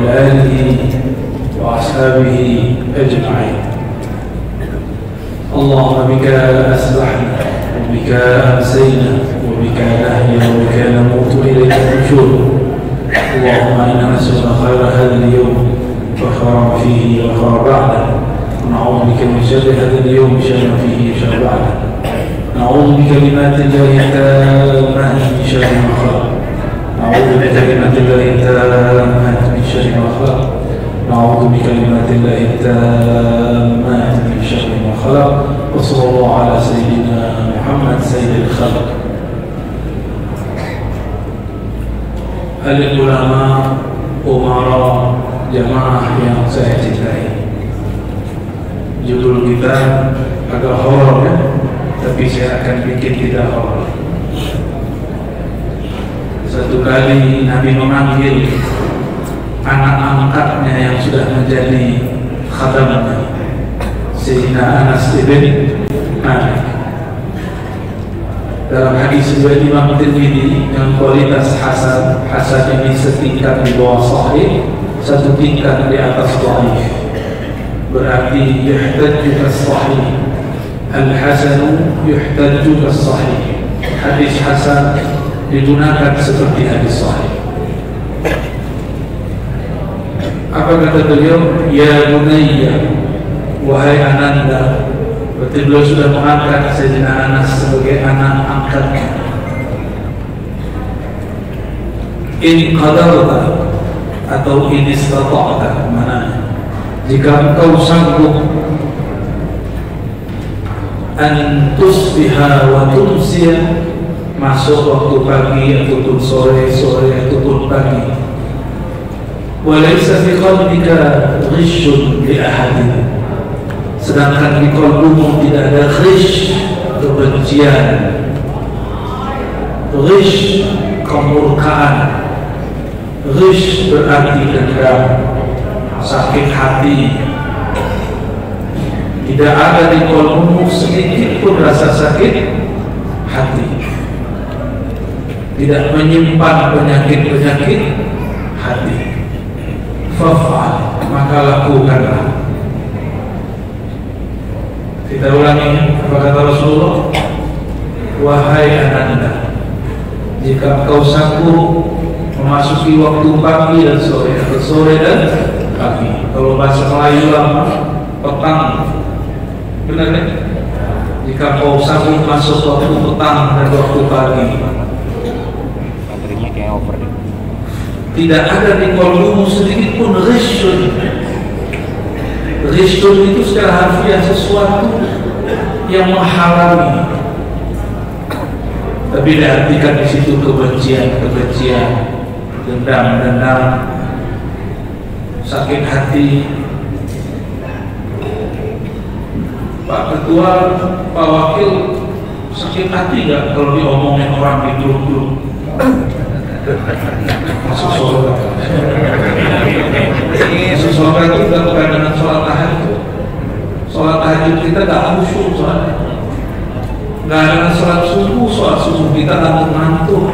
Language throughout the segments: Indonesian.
وعلى آله وأصحابه أجمعين. اللهم بك أصبحنا وبك أمسينا وبك نحيا وبك نموت وإليك النشور. اللهم إنا نسألك خير هذا اليوم وخير ما فيه وخير بعده، ونعوذ بك من شر هذا اليوم وشر ما فيه وشر بعده. نعوذ بكلمات الله التامات من شر ما خلق. نعوذ بكلمات الله التامات من شر ما خلق. نعوذ بكلمات الله التامات من شر ما خلق. وصلى الله على سيدنا محمد سيد الخلق. Alim ulama, umara, jamaah yang saya cintai, judul kita agak horor ya, tapi saya akan bikin tidak horor. Satu kali Nabi memanggil anak angkatnya yang sudah menjadi khadamnya, Sayyidina Anas ibn Malik. Dalam hadis riwayat Imam Tirmidzi yang kualitas hasan, hasan ini setingkat di bawah sahih, satu tingkat di atas dhaif. Berarti yuhtaju kas-sahih. Al-hasanu yuhtaju kas-sahih. Hadis hasan digunakan seperti hadis sahih. Apa kata beliau? Ya bunayya, wahai ananda. Berarti beliau sudah mengangkat Sayyidina Anas sebagai anak angkatnya. In qadarta atau in istata'ta, mana? Jika engkau sanggup an tusbiha wa tumsiya, masuk waktu pagi ataupun sore, sore ataupun pagi. Wa laysa fi qalbika ghishun li ahadin, sedangkan di kalbumu tidak ada ghish, kebencian. Ghish, kemurkaan. Ghish berarti dendam, sakit hati. Tidak ada di kalbumu sedikit pun rasa sakit hati. Tidak menyimpan penyakit-penyakit hati. Faf'al, maka lakukanlah. Kita ulangi apa kata Rasulullah? Wahai ananda, jika engkau sanggup memasuki waktu pagi dan sore, atau sore dan pagi, kalau bahasa Melayu lama petang, benar kan? Jika engkau sanggup masuk waktu petang dan waktu pagi, baterainya kayak over deh. Tidak ada di kalbumu sedikit pun ghishun. Ghishun itu secara harfiah sesuatu yang menghalangi, tapi diartikan di situ kebencian, dendam, sakit hati. Pak Ketua, Pak Wakil, sakit hati nggak kalau diomongin orang di grup-grup? Masuk surga. Masuk surga itu kita bukan dengan sholat tahajud. Sholat tahajud kita gak khusyuk soalnya. Gak dengan sholat subuh kita ngantuk.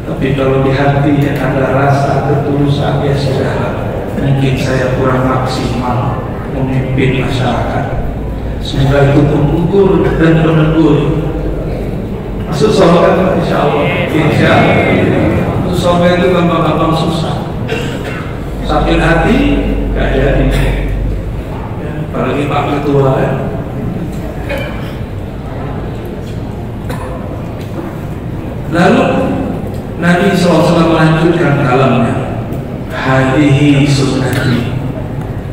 Tapi kalau di hati ada rasa ketulusan, ya sudah, mungkin saya kurang maksimal memimpin masyarakat. Semoga itu mengukur dan menegur. Masuk surga insya Allah. Masuk surga itu gampang-gampang susah. Sakit hati gak jadi. Apalagi Pak Ketua ya. Lalu Nabi SAW melanjutkan kalamnya, hadihi sunnati,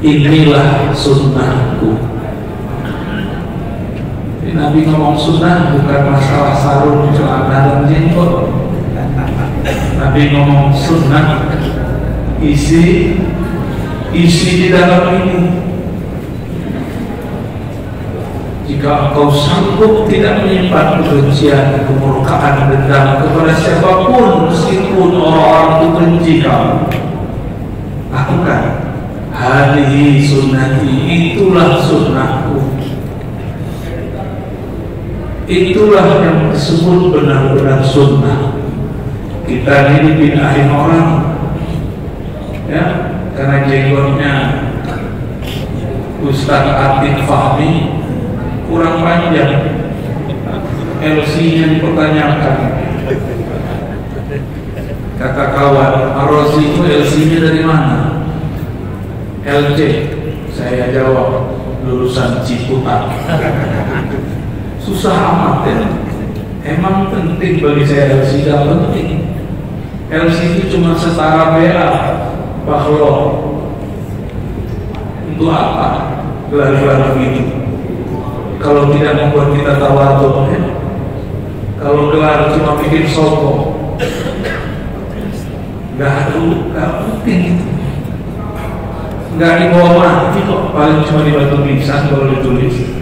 inilah sunnahku. Nabi ngomong sunnah bukan masalah sarung, celana dan jenggot. Nabi ngomong sunnah, isi di dalam ini. Jika engkau sanggup tidak menyimpan kebencian, kemurkaan, dendam kepada siapapun, meskipun orang-orang itu benci kamu, lakukan. Hadihi sunnati, itulah sunnahku. Itulah yang disebut benar-benar sunnah. Kita ini bid'ahin orang, Ustaz Atik Fahmi kurang panjang, LC-nya dipertanyakan. Kata kawan, Ar-Razi itu LC-nya dari mana? LC. Saya jawab, lulusan Ciputat. Susah amat ya. Emang penting bagi saya LC? Tidak penting. LC itu cuma setara BA, bahwa untuk apa gelar-gelar begitu? Kalau tidak membuat kita tawadhu, ya? Kalau gelar cuma bikin sombong, nggak penting. Nggak dibawa mati kok, paling cuma di batu nisan kalau ditulis.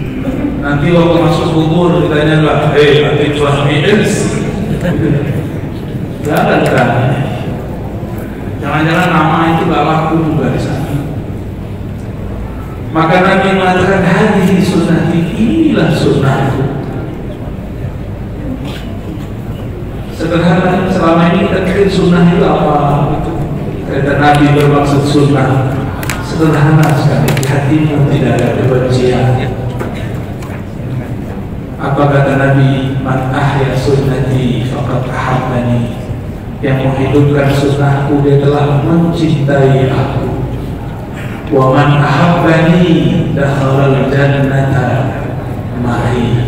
Nanti waktu masuk kubur ditanya nggak, nanti tuan medis. Jangan kan? Jangan-jangan nama itu nggak laku juga di sana. Maka Nabi mengatakan, hadhihi sunnati, inilah sunnahku. Sederhana, selama ini kita pikir sunnah itu apa? Kata Nabi bermaksud sunnah sederhana sekali, di hatimu tidak ada kebencian. Apa kata Nabi? Man ahya sunnati faqad ahabbani. Yang menghidupkan sunnahku, dia telah mencintai aku. Wa man ahabbani dakhala jannata ma'i.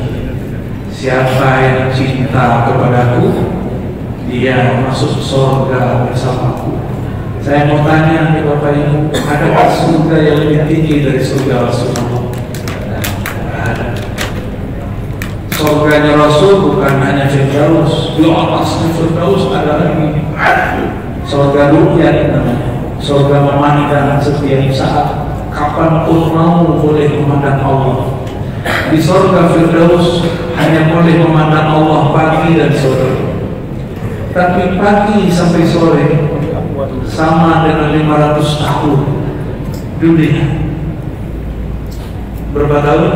Siapa yang cinta kepadaku, dia masuk surga bersamaku. Saya mau tanya nih Bapak Ibu, adakah surga yang lebih tinggi dari surga Rasulullah? Ada. Surganya Rasul bukan hanya Firdaus, di atasnya Firdaus ada lagi. Surga ru'yat namanya, surga memandang setiap saat, kapanpun mau boleh memandang Allah. Di surga Firdaus hanya boleh memandang Allah pagi dan sore. Tapi pagi sampai sore sama dengan 500 tahun dunia. Berapa tahun?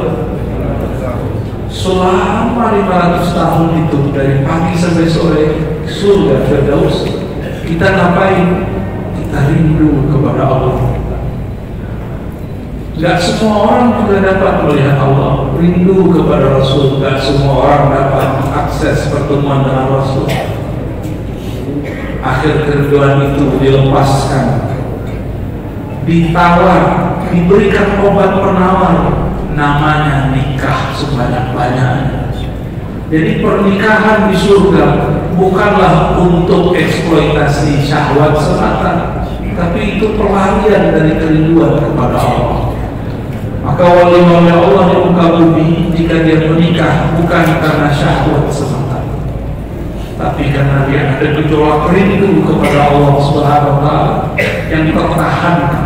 Selama 500 tahun itu, dari pagi sampai sore, surga Firdaus. Kita ngapain? Kita rindu kepada Allah. Gak semua orang juga dapat melihat Allah. Rindu kepada Rasul. Gak semua orang dapat akses pertemuan dengan Rasul. Akhir kerinduan itu dilepaskan, ditawar, diberikan obat penawar, namanya nikah sebanyak-banyaknya. Jadi pernikahan di surga bukanlah untuk eksploitasi syahwat semata, tapi itu pelarian dari kerinduan kepada Allah. Maka wali-wali Allah di muka bumi, jika dia menikah bukan karena syahwat semata, tapi karena dia ada gejolak rindu kepada Allah Subhanahu wa Ta'ala yang tertahankan.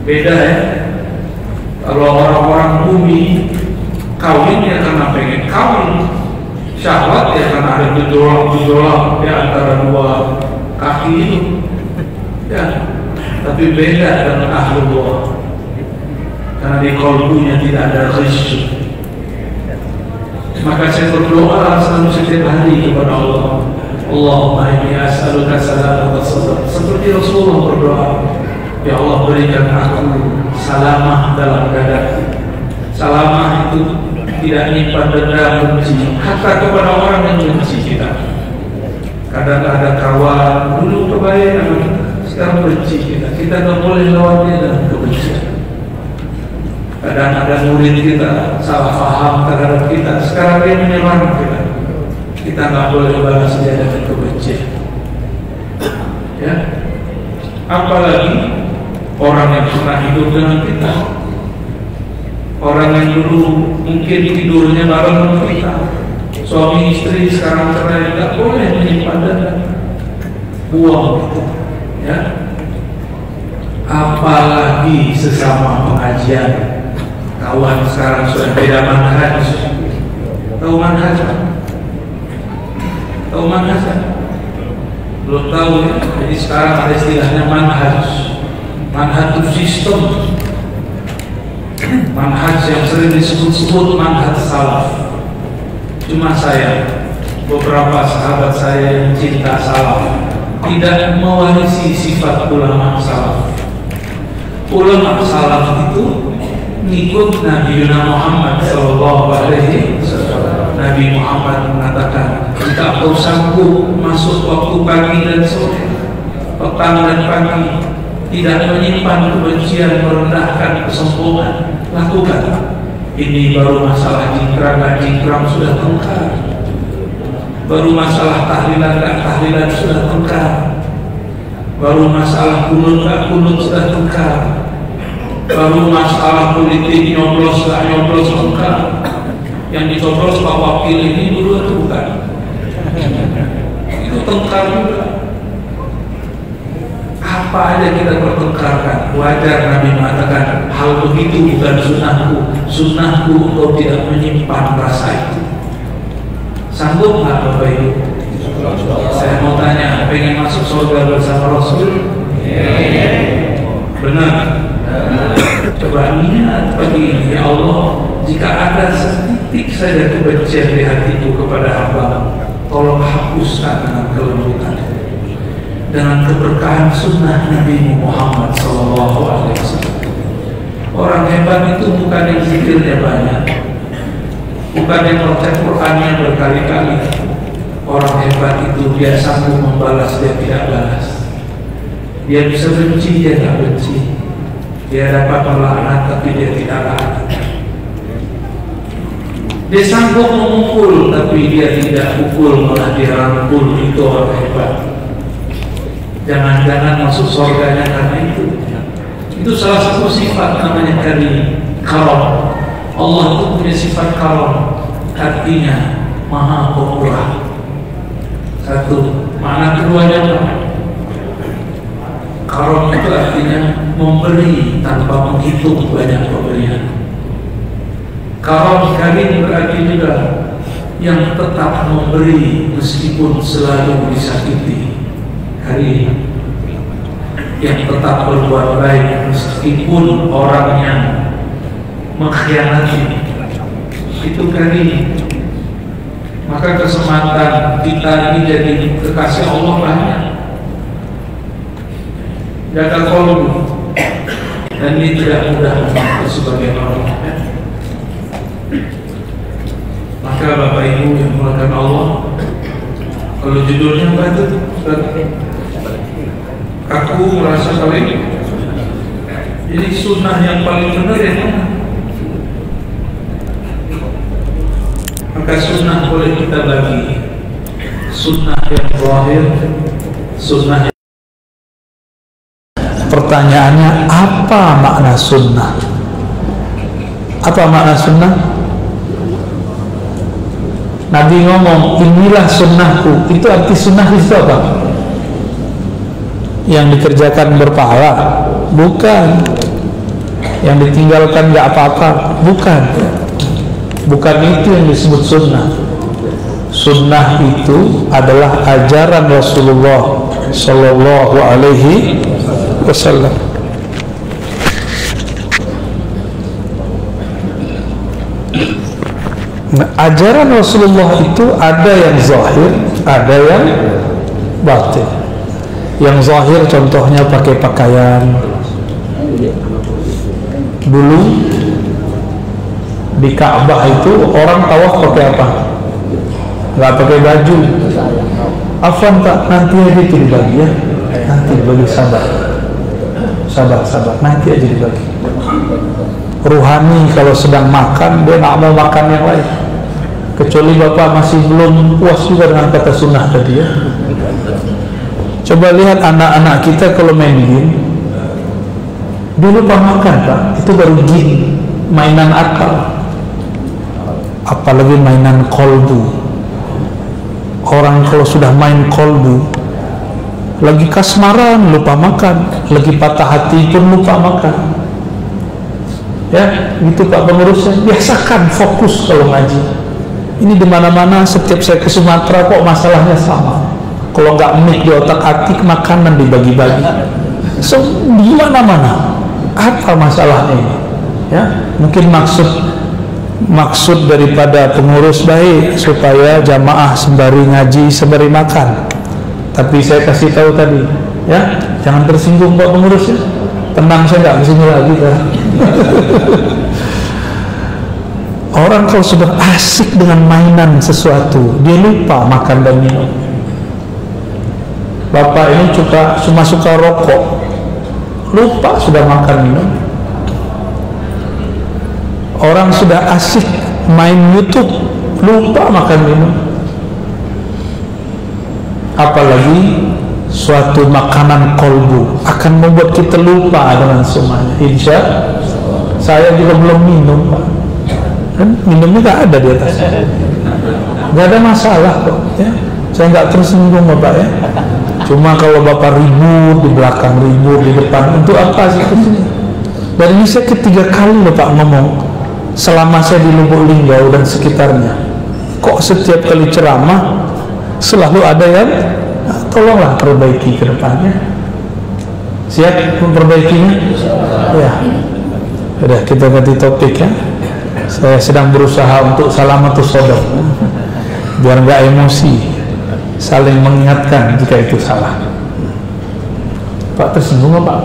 Beda ya. Kalau orang-orang bumi kawin ya karena pengen kawin, syahwat ya karena ada gejolak di antara dua kaki itu. Ya. Tapi beda dengan ahlullah, karena di qalbunya tidak ada khusyuk. Maka saya berdoa selalu setiap hari kepada Allah, Allahumma inni as'aluka salamata sadr. Seperti Rasulullah berdoa, ya Allah berikan aku salamah dalam dadaku. Salamah itu tidak nyimpan dendam benci, hatta kepada orang yang benci kita. Kadang ada kawan dulu kebaikan, sekarang benci kita. Kita tak boleh lawan dia dengan kebencian. Kadang ada murid kita salah paham terhadap kita, sekarang dia menyerang kita. Kita nggak boleh balas dia dengan kebencian. Ya, apalagi orang yang pernah hidup dengan kita, orang yang dulu mungkin tidurnya bareng dengan kita, suami istri sekarang cerai, nggak boleh menyimpan dendam, buang itu. Ya, apalagi sesama pengajian. Kawan sekarang sudah beda manhaj. Tahu manhaj? Tahu manhaj? Belum tahu ya? Jadi sekarang ada istilahnya manhaj. Manhaj itu sistem. Manhaj yang sering disebut-sebut manhaj salaf. Cuma saya, beberapa sahabat saya yang cinta salaf tidak mewarisi sifat ulama salaf. ulama salaf itu ngikut Nabi Muhammad Sallallahu Alaihi Wasallam. Nabi Muhammad mengatakan, jika kau sanggup masuk waktu pagi dan sore, petang dan pagi, tidak menyimpan kebencian, merendahkan kesombongan, lakukan. Ini baru masalah jingkrang dan jingkrang sudah tengkar, baru masalah tahlilan dan tahlilan sudah tengkar, baru masalah kunut dan kunut sudah tengkar, baru masalah politik nyoblos dan nyoblos tengkar. Yang dicoblos Pak Wakil ini dulu atau bukan? Itu tengkar juga. Apa aja kita pertengkarkan, wajar Nabi mengatakan hal begitu bukan sunnahku. Sunnahku untuk tidak menyimpan rasa itu. Sanggup nggak Bapak Ibu? Saya mau tanya, pengen masuk surga bersama Rasul? Benar? Coba niat pagi ini, ya Allah, jika ada setitik saja kebencian di hatiku kepada hamba, tolong hapuskan dengan kelembutan, dengan keberkahan sunnah Nabi Muhammad SAW. Orang hebat itu bukan yang zikirnya banyak, bukan yang baca Qur'annya berkali-kali. Orang hebat itu dia sanggup membalas, dia tidak balas. Dia bisa benci, dia tidak benci. Dia dapat melaknat, tapi dia tidak laknat. Dia sanggup memukul, tapi dia tidak pukul, malah dia rangkul. Itu orang hebat. Jangan-jangan masuk surganya karena itu. Itu salah satu sifat namanya karam. Allah itu punya sifat karam, artinya maha pemurah. Satu, makna keduanya apa? Karam itu artinya memberi tanpa menghitung banyak pemberian. Karam karim berarti juga yang tetap memberi meskipun selalu disakiti. Karim yang tetap berbuat baik meskipun orang yang mengkhianati, itu karim. Maka kesempatan kita ini jadi kekasih Allah banyak. Jaga kolbu, dan ini tidak mudah untuk sebagian orang. Maka Bapak Ibu yang dimuliakan Allah, kalau judulnya apa itu? Aku merasa paling, jadi sunnah yang paling benar yang mana? Maka sunnah boleh kita bagi, sunnah yang zahir, sunnah yang... Pertanyaannya, apa makna sunnah? Apa makna sunnah? Nabi ngomong, inilah sunnahku. Itu arti sunnah itu apa? Yang dikerjakan berpahala? Bukan. Yang ditinggalkan gak apa-apa? Bukan. Bukan itu yang disebut sunnah. Sunnah itu adalah ajaran Rasulullah Sallallahu Alaihi Wasallam. Nah, ajaran Rasulullah itu ada yang zahir, ada yang batin. Yang zahir contohnya pakai pakaian. Dulu di Ka'bah itu orang tawaf pakai apa? Nggak pakai baju. Afwan Pak, nanti aja itu dibagi ya. Nanti dibagi, sabar, nanti aja dibagi. Ruhani kalau sedang makan, dia nggak mau makan yang lain, kecuali Bapak masih belum puas juga dengan kata sunnah tadi ya. Coba lihat anak-anak kita kalau main game, dulu lupa makan Pak, itu baru game, mainan akal. Apalagi mainan kolbu. Orang kalau sudah main kolbu, lagi kasmaran lupa makan, lagi patah hati pun lupa makan. Ya, gitu Pak pengurusnya. Biasakan fokus kalau ngaji. Ini di mana-mana, setiap saya ke Sumatera kok masalahnya sama. Kalau nggak mik di otak hati, makanan dibagi-bagi. So, di mana-mana. Apa masalahnya ini? Ya, mungkin maksud daripada pengurus baik supaya jamaah sembari ngaji, sembari makan. Tapi saya kasih tahu tadi, ya, jangan tersinggung Pak pengurus ya. tenang, saya nggak kesini lagi kan. Orang kalau sudah asik dengan mainan sesuatu, dia lupa makan dan minum. Bapak ini cuma suka rokok, lupa sudah makan minum. Orang sudah asik main YouTube, lupa makan minum. Apalagi suatu makanan kolbu akan membuat kita lupa dengan semuanya. Insya saya juga belum minum, Pak. Kan minumnya nggak ada di atas, nggak ada masalah kok ya. Saya nggak tersinggung Bapak ya. Cuma kalau Bapak ribut di belakang, ribut di depan, untuk apa sih kesini? Dan ini saya ketiga kali Bapak ngomong selama saya di Lubuk Linggau dan sekitarnya. Kok setiap kali ceramah selalu ada yang tolonglah perbaiki ke depannya. Siap memperbaikinya? Ya. Udah, kita ganti topik ya. Saya sedang berusaha untuk salamatus sodok, biar nggak emosi, saling mengingatkan jika itu salah. Pak tersinggung Pak?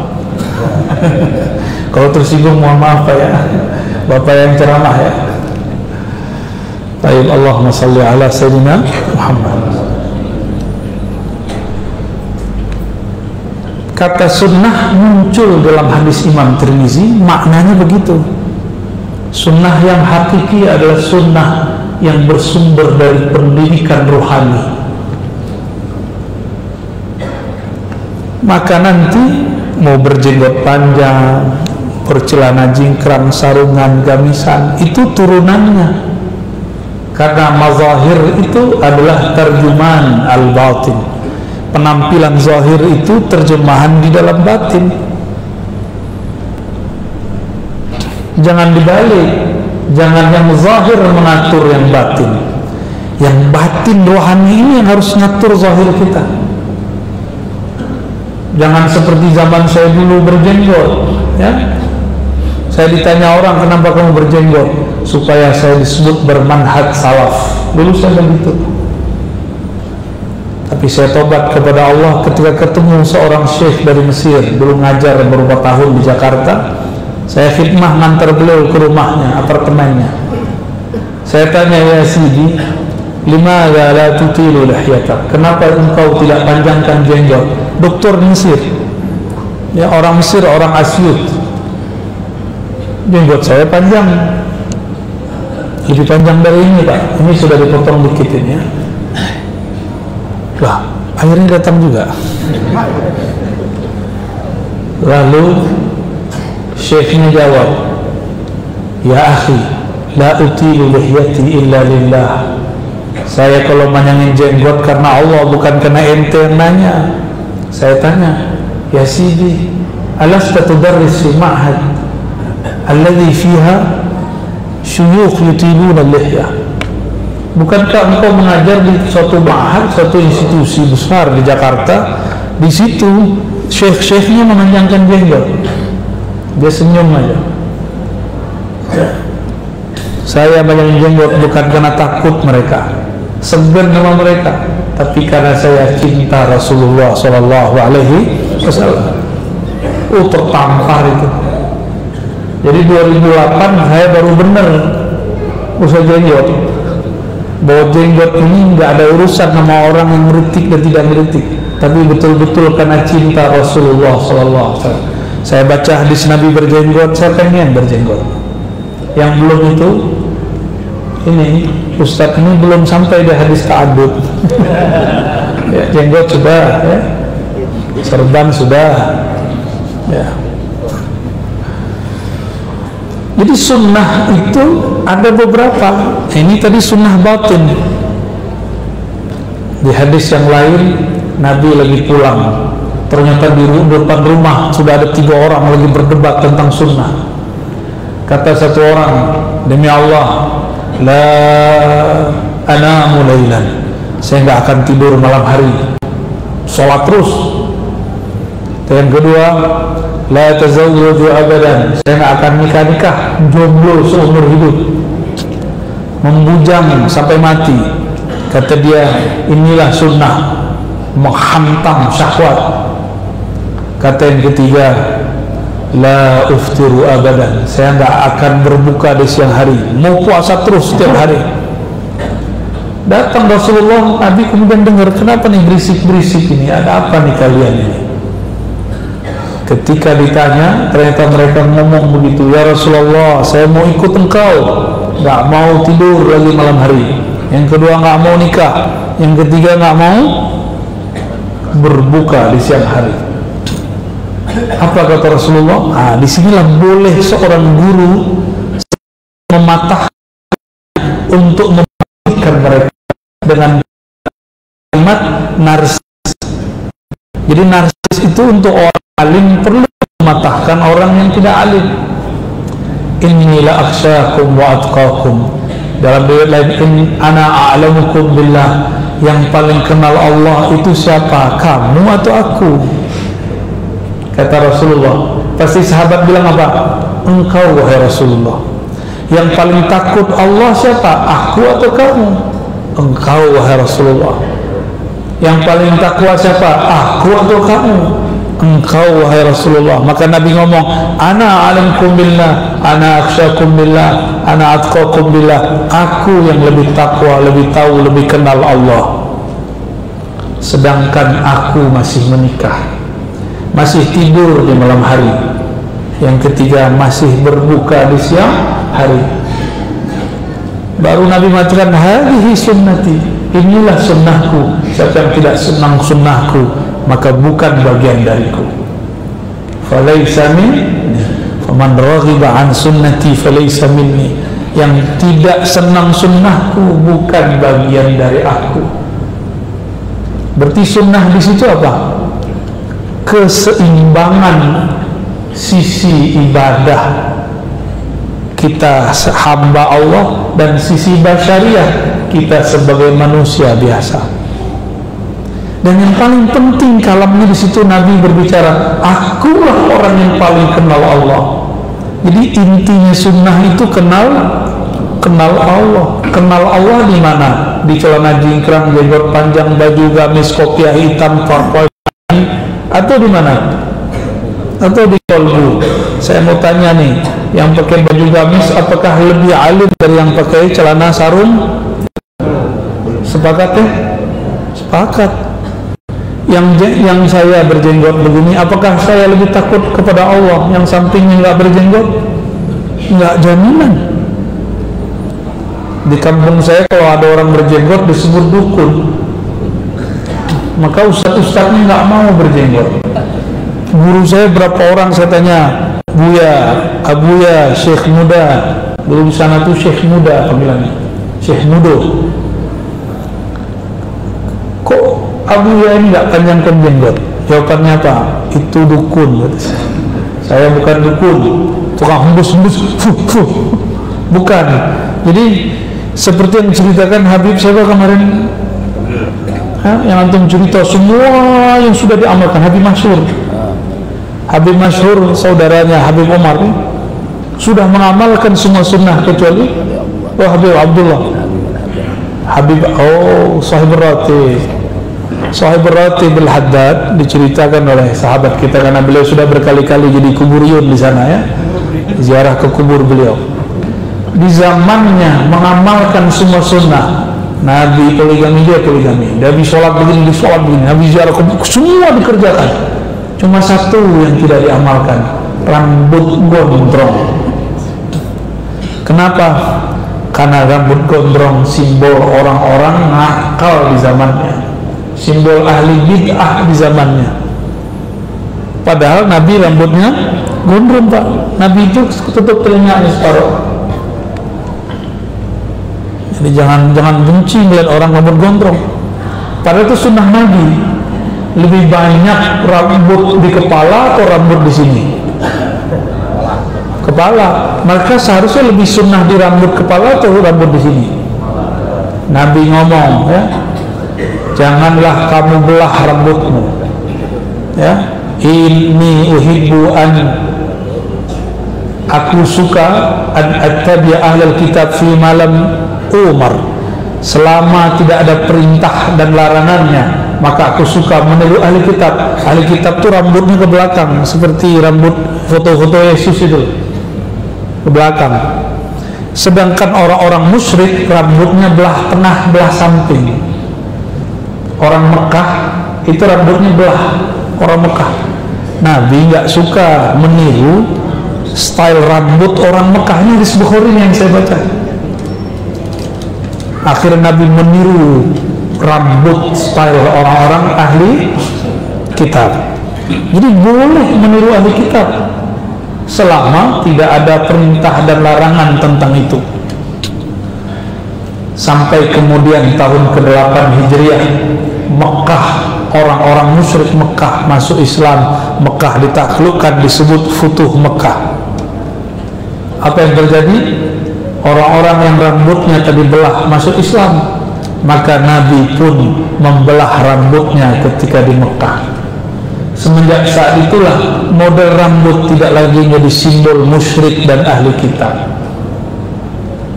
Kalau tersinggung mohon maaf Pak ya, Bapak yang ceramah ya. Baik, Allahumma salli ala Sayyidina Muhammad. Kata sunnah muncul dalam hadis Imam Tirmizi, maknanya begitu. Sunnah yang hakiki adalah sunnah yang bersumber dari pendidikan rohani. Maka nanti mau berjenggot panjang, bercelana jingkrang, sarungan, gamisan, itu turunannya. Karena mazahir itu adalah terjemahan al-batin. Penampilan zahir itu terjemahan di dalam batin. Jangan dibalik, jangan yang zahir mengatur yang batin. Yang batin rohani ini yang harus ngatur zahir kita. Jangan seperti zaman saya dulu berjenggot ya. Saya ditanya orang, kenapa kamu berjenggot? Supaya saya disebut bermanhaj salaf. Dulu saya begitu. Tapi saya tobat kepada Allah ketika ketemu seorang syekh dari Mesir, dulu ngajar beberapa tahun di Jakarta. Saya khidmah ngantar beliau ke rumahnya, apartemennya. Saya tanya, ya Sidi, limadza la tutilu lihyatak? Kenapa engkau tidak panjangkan jenggot? Doktor Mesir, ya orang Mesir, orang Asyut. Jenggot saya panjang, lebih panjang dari ini Pak. Ini sudah dipotong dikit ini ya. Lah, akhirnya datang juga. Lalu syekhnya jawab, ya akhi, la utilu lihyati illa lillah. Saya kalau manjangin jenggot karena Allah, bukan karena ente yang nanya. Saya tanya, ya Sidi, alasta tudarris fi ma'had alladhi fiha syuyukh yutiluna lihya? Bukankah engkau mengajar di suatu ma'had, suatu institusi besar di Jakarta? Di situ syekh-syekhnya memanjangkan jenggot. Dia senyum aja. Saya banyak jenggot bukan karena takut mereka, segan sama mereka, tapi karena saya cinta Rasulullah Sallallahu Alaihi Wasallam. Tertampar itu. Jadi 2008 saya baru bener usaha jenggot. Bahwa jenggot ini nggak ada urusan sama orang yang ngeritik dan tidak ngeritik, tapi betul-betul karena cinta Rasulullah Sallallahu Alaihi Wasallam. Saya baca hadis Nabi berjenggot, saya pengen berjenggot. Yang belum itu, ini Ustadz ini belum sampai di hadis ta'adud. Ya, jenggot sudah, ya. Serban sudah, ya. Jadi sunnah itu ada beberapa. Ini tadi sunnah batin. Di hadis yang lain, Nabi lagi pulang. Ternyata di depan rumah sudah ada 3 orang lagi berdebat tentang sunnah. Kata satu orang, demi Allah, la anamu lailan, saya nggak akan tidur malam hari, sholat terus. Dan yang kedua, la tazawwaju abadan, saya nggak akan nikah, jomblo seumur hidup, membujang sampai mati. Kata dia, inilah sunnah, menghantam syahwat. Kata yang ketiga, la uftiru abadan, saya nggak akan berbuka di siang hari, mau puasa terus setiap hari. Datang Rasulullah, Nabi kemudian dengar, kenapa nih berisik-berisik ini, ada apa nih kalian ini? Ketika ditanya, ternyata mereka ngomong begitu, ya Rasulullah, saya mau ikut engkau, nggak mau tidur lagi malam hari. Yang kedua nggak mau nikah, yang ketiga nggak mau berbuka di siang hari. Apa kata Rasulullah? Disinilah boleh seorang guru mematahkan untuk mematikan mereka dengan kalimat narsis. Jadi narsis itu untuk orang alim perlu mematahkan orang yang tidak alim. Inni la akhsyakum wa atqakum. Dalam riwayat lain, ana a'lamukum billah, yang paling kenal Allah itu siapa? Kamu atau aku? Kata Rasulullah. Pasti sahabat bilang apa? Engkau wahai Rasulullah. Yang paling takut Allah siapa? Aku atau kamu? Engkau wahai Rasulullah. Yang paling takwa siapa? Aku atau kamu? Engkau wahai Rasulullah. Maka Nabi ngomong, ana alimkum billah, ana akhsyakum billah, ana atqakum billah. Aku yang lebih takwa, lebih tahu, lebih kenal Allah. Sedangkan aku masih menikah, masih tidur di malam hari. Yang ketiga, masih berbuka di siang hari. Baru Nabi mengatakan, hadhihi sunnati, inilah sunnahku. Siapa yang tidak senang sunnahku, maka bukan bagian dariku. Falaysa minni, faman raghiba an sunnati falaysa minni. Yang tidak senang sunnahku bukan bagian dari aku. Berarti sunnah di situ apa? Keseimbangan sisi ibadah kita hamba Allah dan sisi basyariah kita sebagai manusia biasa. Dan yang paling penting kalamnya di situ Nabi berbicara, akulah orang yang paling kenal Allah. Jadi intinya sunnah itu kenal Allah. Kenal Allah di mana? Di celana jingkrang, jenggot panjang, baju gamis, kopiah hitam, parpol, atau di mana? Atau di kolbu? Saya mau tanya nih, yang pakai baju gamis apakah lebih alim dari yang pakai celana sarung? Sepakat ya? Sepakat. Yang saya berjenggot begini, apakah saya lebih takut kepada Allah? Yang sampingnya nggak berjenggot? Nggak jaminan. Di kampung saya kalau ada orang berjenggot disebut dukun. Maka ustadz-ustadznya nggak mau berjenggot. Guru saya berapa orang saya tanya, Buya, Abuya, Syekh Muda. Dulu di sana tuh Syekh Muda panggilannya, Syekh Mudo. Kok Abuya ini nggak panjangkan jenggot? Jawabannya apa? Itu dukun. Saya bukan dukun, tukang hembus-hembus. Bukan. Jadi seperti yang diceritakan Habib siapa kemarin, yang antum cerita semua yang sudah diamalkan. Habib Masyhur saudaranya Habib Omar sudah mengamalkan semua sunnah kecuali Habib Abdullah, Sahib Ratib Al-Haddad diceritakan oleh sahabat kita karena beliau sudah berkali-kali jadi kuburiyun di sana ya, ziarah ke kubur beliau. Di zamannya mengamalkan semua sunnah. Nabi poligami, dia poligami. Nabi sholat begini, dia sholat begini. Nabi ziarah kubur, semua dikerjakan. Cuma satu yang tidak diamalkan, rambut gondrong. Kenapa? Karena rambut gondrong simbol orang-orang nakal di zamannya, simbol ahli bid'ah di zamannya. Padahal Nabi rambutnya gondrong, Pak. Nabi itu tutup telinganya separuh. Jadi jangan benci melihat orang rambut gondrong. Padahal itu sunnah Nabi. Lebih banyak rambut di kepala atau rambut di sini? Kepala. Maka seharusnya lebih sunnah di rambut kepala atau rambut di sini? Nabi ngomong, ya, janganlah kamu belah rambutmu. Ya, inni uhibbu an, aku suka an attabi'a ahlal kitab fi malam Umar, selama tidak ada perintah dan larangannya maka aku suka meniru ahli kitab. Ahli kitab tuh rambutnya ke belakang seperti rambut foto-foto Yesus itu, ke belakang. Sedangkan orang-orang musyrik rambutnya belah tengah, belah samping. Orang Mekah itu rambutnya belah, orang Mekah. Nabi nggak suka meniru style rambut orang Mekah. Ini di Bukhari yang saya baca. Akhirnya Nabi meniru rambut style orang-orang ahli kitab. Jadi boleh meniru ahli kitab selama tidak ada perintah dan larangan tentang itu. Sampai kemudian tahun ke-8 Hijriah, Mekah, orang-orang musyrik Mekah masuk Islam. Mekah ditaklukkan, disebut Futuh Mekah. Apa yang terjadi? Orang-orang yang rambutnya tadi belah masuk Islam, maka Nabi pun membelah rambutnya ketika di Mekah. Semenjak saat itulah model rambut tidak lagi menjadi simbol musyrik dan ahli kitab.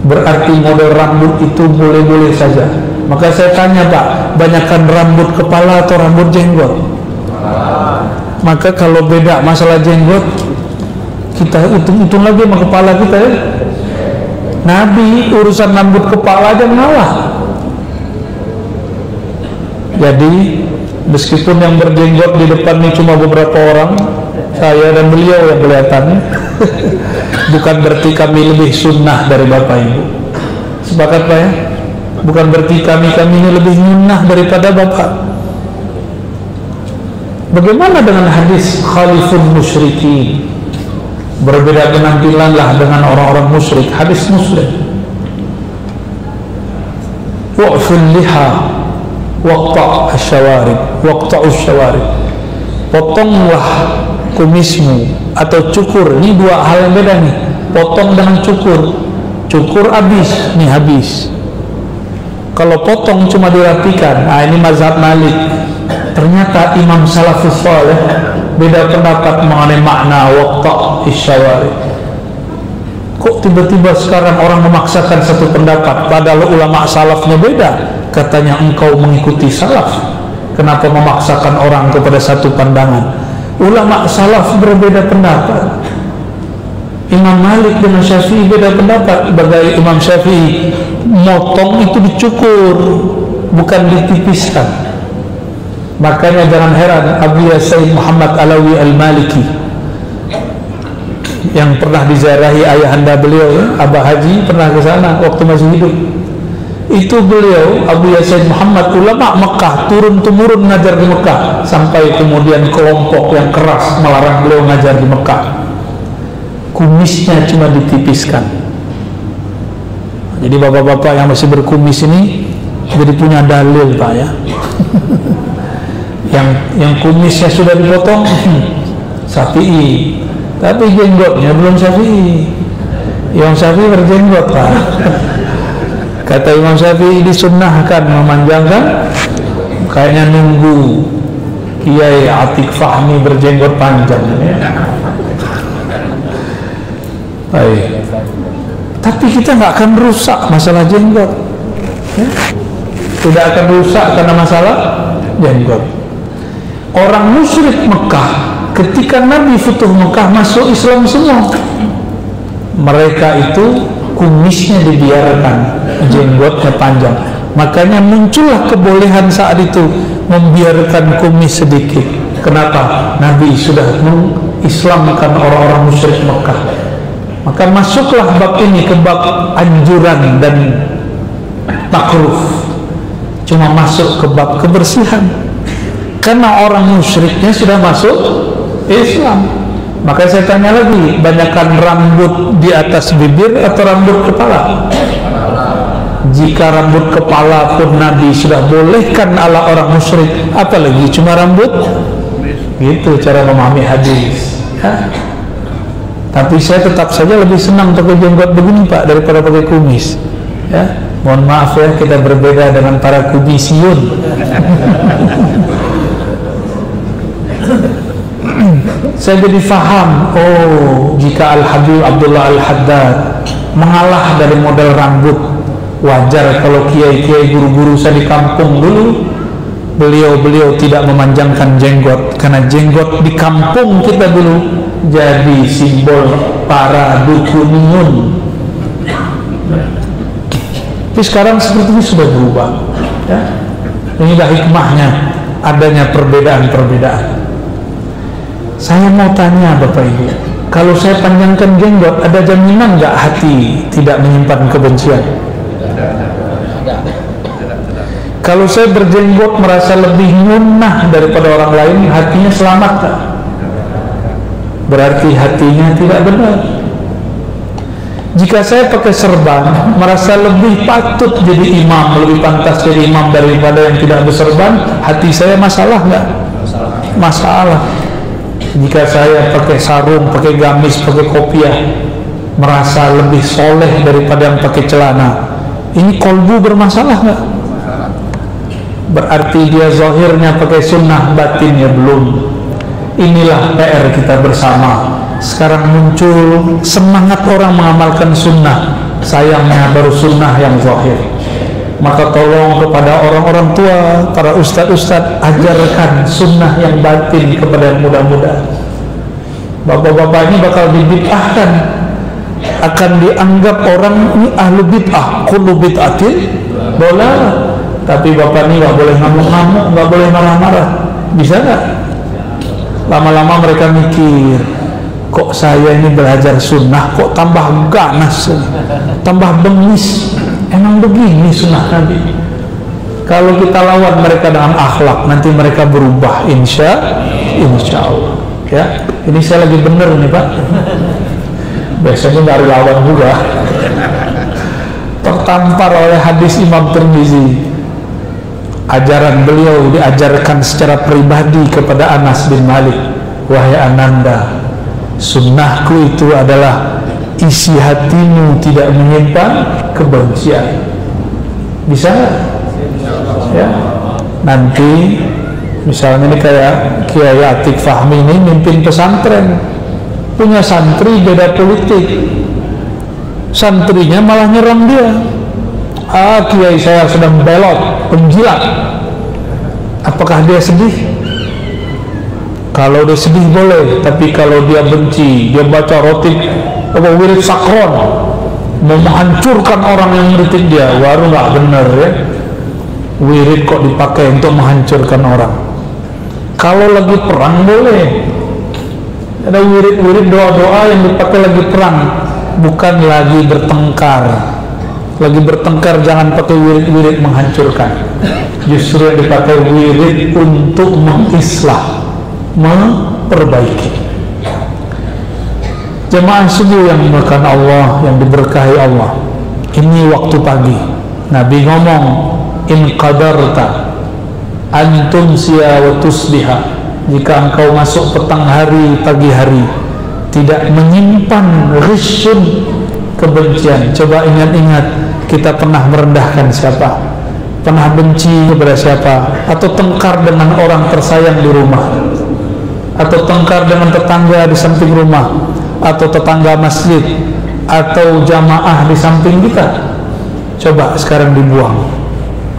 Berarti model rambut itu boleh-boleh saja. Maka saya tanya, Pak, banyakkan rambut kepala atau rambut jenggot? Maka kalau beda masalah jenggot, kita hitung-hitung lagi sama kepala kita ya. Nabi urusan rambut kepala aja ngalah. Jadi meskipun yang berjenggot di depan ini cuma beberapa orang, saya dan beliau yang kelihatan, bukan berarti kami lebih sunnah dari Bapak Ibu. Sepakat Pak ya? Bukan berarti kami ini lebih sunnah daripada Bapak. Bagaimana dengan hadis khalifun musyrikin? Berbeda penampilanlah dengan orang-orang musyrik. Hadis Muslim. Wa'ful liha waqta' asyawarib, waqta' asyawarib. Potonglah kumismu atau cukur. Ini dua hal yang beda nih. Potong dengan cukur. Cukur habis, nih habis. Kalau potong cuma dirapikan, ini mazhab Malik. Ternyata Imam Salafus Saleh beda pendapat mengenai makna waqta' isyawarib. Kok tiba-tiba sekarang orang memaksakan satu pendapat, padahal ulama salafnya beda. Katanya engkau mengikuti salaf, kenapa memaksakan orang kepada satu pandangan? Ulama salaf berbeda pendapat. Imam Malik dengan Syafi'i beda pendapat. Bagi Imam Syafi'i, motong itu dicukur, bukan ditipiskan. Makanya jangan heran Abu Sayyid Muhammad Alawi Al-Maliki yang pernah diziarahi ayahanda beliau, Abah Haji, pernah ke sana waktu masih hidup. Itu beliau, Abu Sayyid Muhammad, ulama Mekah, turun-temurun ngajar di Mekah, sampai kemudian kelompok yang keras melarang beliau ngajar di Mekah. Kumisnya cuma ditipiskan. Jadi bapak-bapak yang masih berkumis ini jadi punya dalil Pak ya. yang kumisnya sudah dipotong Syafi'i, tapi jenggotnya belum Syafi'i. Yang Syafi'i berjenggot Pak. Kata Imam Syafi'i disunnahkan memanjangkan, kayaknya nunggu Kiai Atik Fahmi berjenggot panjang. Baik. Tapi kita nggak akan rusak masalah jenggot ya? Tidak akan rusak karena masalah jenggot. Orang musyrik Mekah ketika Nabi Futuh Mekah masuk Islam semua, mereka itu kumisnya dibiarkan, jenggotnya panjang. Makanya muncullah kebolehan saat itu membiarkan kumis sedikit. Kenapa? Nabi sudah mengislamkan orang-orang musyrik Mekah. Maka masuklah bab ini ke bab anjuran dan makruh, cuma masuk ke bab kebersihan. Karena orang musyriknya sudah masuk Islam. Maka saya tanya lagi, banyakkan rambut di atas bibir atau rambut kepala? Jika rambut kepala pun Nabi sudah bolehkan ala orang musyrik, apalagi cuma rambut? Gitu cara memahami hadis ya? Tapi saya tetap saja lebih senang pakai jenggot begini Pak daripada pakai kumis ya. Mohon maaf ya, kita berbeda dengan para kubisiun. Saya jadi faham, oh jika Al-Habib Abdullah Al-Haddad mengalah dari model rambut, wajar kalau kiai-kiai guru-guru saya di kampung dulu beliau tidak memanjangkan jenggot, karena jenggot di kampung kita dulu jadi simbol para dukun. Tapi sekarang seperti ini sudah berubah, ya. Inilah hikmahnya adanya perbedaan-perbedaan. Saya mau tanya Bapak Ibu, kalau saya panjangkan jenggot, ada jaminan nggak hati tidak menyimpan kebencian? Kalau saya berjenggot merasa lebih munah daripada orang lain, hatinya selamat tak? Berarti hatinya tidak benar. Jika saya pakai serban, merasa lebih patut jadi imam, lebih pantas jadi imam daripada yang tidak berserban, hati saya masalah nggak? Masalah. Jika saya pakai sarung, pakai gamis, pakai kopiah, merasa lebih soleh daripada yang pakai celana, ini kolbu bermasalah nggak? Berarti dia zahirnya pakai sunnah, batinnya belum. Inilah PR kita bersama. Sekarang muncul semangat orang mengamalkan sunnah, sayangnya baru sunnah yang zahir. Maka tolong kepada orang-orang tua, para ustadz-ustadz, ajarkan sunnah yang batin kepada yang muda-muda. Bapak-bapak ini bakal dibid'ahkan, akan dianggap orang ini ahlu bid'ah, kullu bid'atin dolalah. Tapi bapak ini nggak boleh ngamuk-ngamuk, nggak boleh marah-marah, bisa nggak? Lama-lama mereka mikir, kok saya ini belajar sunnah kok tambah ganas, tambah bengis. Emang begini sunnah Nabi? Kalau kita lawan mereka dengan akhlak, nanti mereka berubah, insya Allah. Ya, ini saya lagi bener nih Pak. Biasanya nggak lawan juga. Tertampar oleh hadis Imam Tirmizi. Ajaran beliau diajarkan secara pribadi kepada Anas bin Malik. Wahai Ananda, sunnahku itu adalah isi hatimu tidak menyimpan kebencian. Bisa nggak? Ya. Nanti misalnya ini kayak Kiai Atik Fahmi ini mimpin pesantren, punya santri beda politik, santrinya malah nyerang dia. Kiai saya sedang belot, penjilat. Apakah dia sedih? Kalau dia sedih boleh, tapi kalau dia benci, dia baca rotib wirid sakron, mau menghancurkan orang yang ngeritik dia, baru nggak bener ya. Wirid kok dipakai untuk menghancurkan orang? Kalau lagi perang boleh, ada wirid-wirid doa-doa yang dipakai lagi perang, bukan lagi bertengkar. Lagi bertengkar jangan pakai wirid-wirid menghancurkan, justru yang dipakai wirid untuk mengislah, memperbaiki. Jemaah subuh yang dimuliakan Allah, yang diberkahi Allah, ini waktu pagi Nabi ngomong, in qadarta antum siya wa tusbiha, jika engkau masuk petang hari, pagi hari, tidak menyimpan risyun, kebencian. Coba ingat-ingat, kita pernah merendahkan siapa? Pernah benci kepada siapa? Atau tengkar dengan orang tersayang di rumah? Atau tengkar dengan tetangga di samping rumah? Atau tetangga masjid? Atau jamaah di samping kita? Coba sekarang dibuang.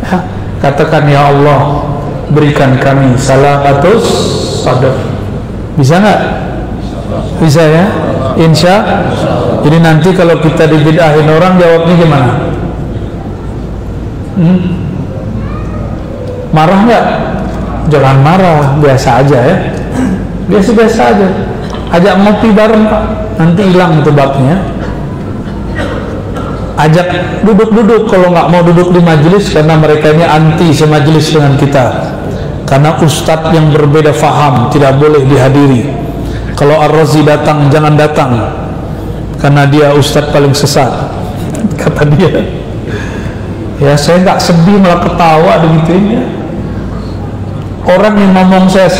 Ya, katakan, ya Allah, berikan kami salamatus sadar. Bisa nggak? Bisa ya? Insya. Jadi nanti kalau kita dibid'ahin orang, jawabnya gimana? Marah nggak? Jangan marah, biasa aja ya. Biasa-biasa aja. Ajak ngopi bareng Pak, nanti hilang itu babnya. Ajak duduk-duduk, kalau nggak mau duduk di majelis, karena mereka ini anti semajelis dengan kita. Karena ustadz yang berbeda faham tidak boleh dihadiri. Kalau Ar-Razi datang, jangan datang, karena dia ustadz paling sesat, kata dia. Ya, saya nggak sedih, malah ketawa begitunya. Orang yang ngomong saya